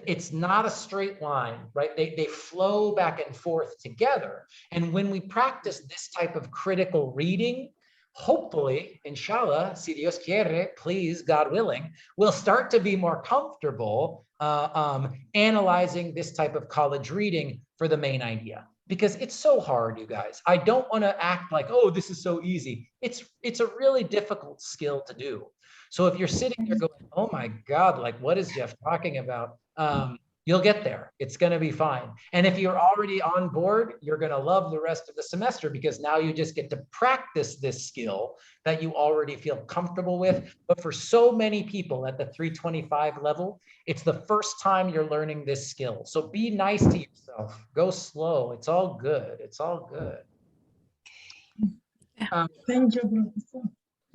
it's not a straight line, right? They flow back and forth together. And when we practice this type of critical reading, hopefully, inshallah, si Dios quiere, please, God willing, we'll start to be more comfortable analyzing this type of college reading for the main idea. Because it's so hard, you guys. I don't want to act like, oh, this is so easy. It's a really difficult skill to do. So if you're sitting there going, oh my God, like what is Jeff talking about? You'll get there. It's going to be fine. And if you're already on board, you're going to love the rest of the semester, because now you just get to practice this skill that you already feel comfortable with. But for so many people at the 325 level, it's the first time you're learning this skill. So be nice to yourself. Go slow. It's all good. It's all good. Thank you, Professor.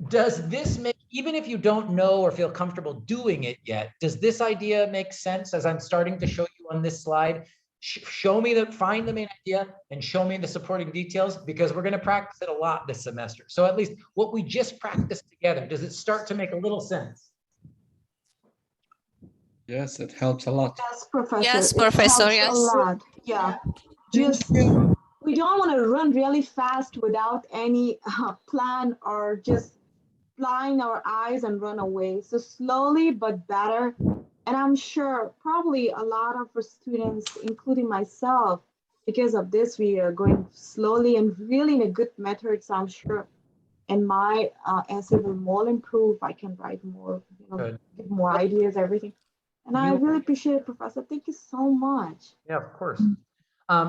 Does this make, even if you don't know or feel comfortable doing it yet, does this idea make sense as I'm starting to show you on this slide? Find the main idea and show me the supporting details, because we're going to practice it a lot this semester. So at least what we just practiced together, does it start to make a little sense? Yes, it helps a lot. Yes, Professor. Yes, Professor, yes. A lot. Yeah. Just, we don't want to run really fast without any plan, or just blind our eyes and run away. So slowly but better. And I'm sure probably a lot of our students, including myself, because of this, we are going slowly and really in a good method. So I'm sure, and my essay will more improve. I can write more, get more ideas, everything. And I really appreciate it, Professor. Thank you so much. Yeah, of course.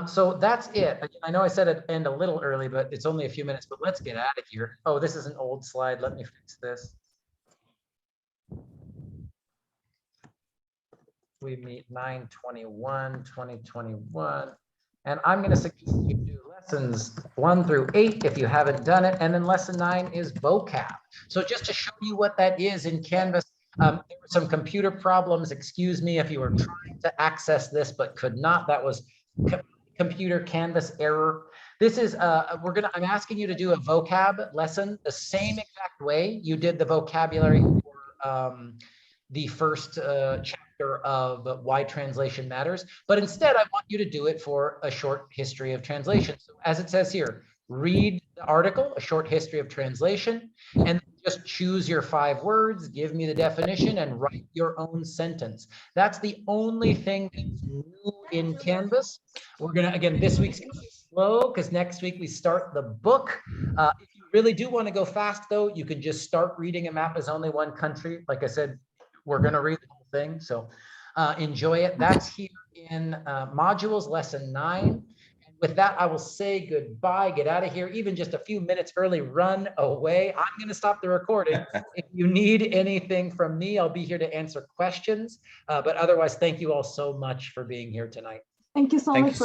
So that's it. I know I said it'd end a little early, but it's only a few minutes, but let's get out of here. Oh, this is an old slide. Let me fix this. We meet 9/21/2021. And I'm going to suggest you do lessons 1 through 8 if you haven't done it. And then lesson 9 is vocab. So just to show you what that is in Canvas, there were some computer problems. Excuse me if you were trying to access this but could not. That was computer Canvas error. This is, I'm asking you to do a vocab lesson the same exact way you did the vocabulary for the first chapter of Why Translation Matters. But instead, I want you to do it for a short history of translation. So as it says here, read the article, a short history of translation, and just choose your 5 words, give me the definition, and write your own sentence. That's the only thing that's new in Canvas. We're gonna, again, this week's gonna be slow because next week we start the book. If you really do want to go fast though, you can just start reading A Map is Only One Country. Like I said, we're gonna read the whole thing, so enjoy it. That's here in modules lesson 9. With that, I will say goodbye, get out of here, even just a few minutes early, run away. I'm going to stop the recording. If you need anything from me, I'll be here to answer questions. But otherwise, thank you all so much for being here tonight. Thank you so much.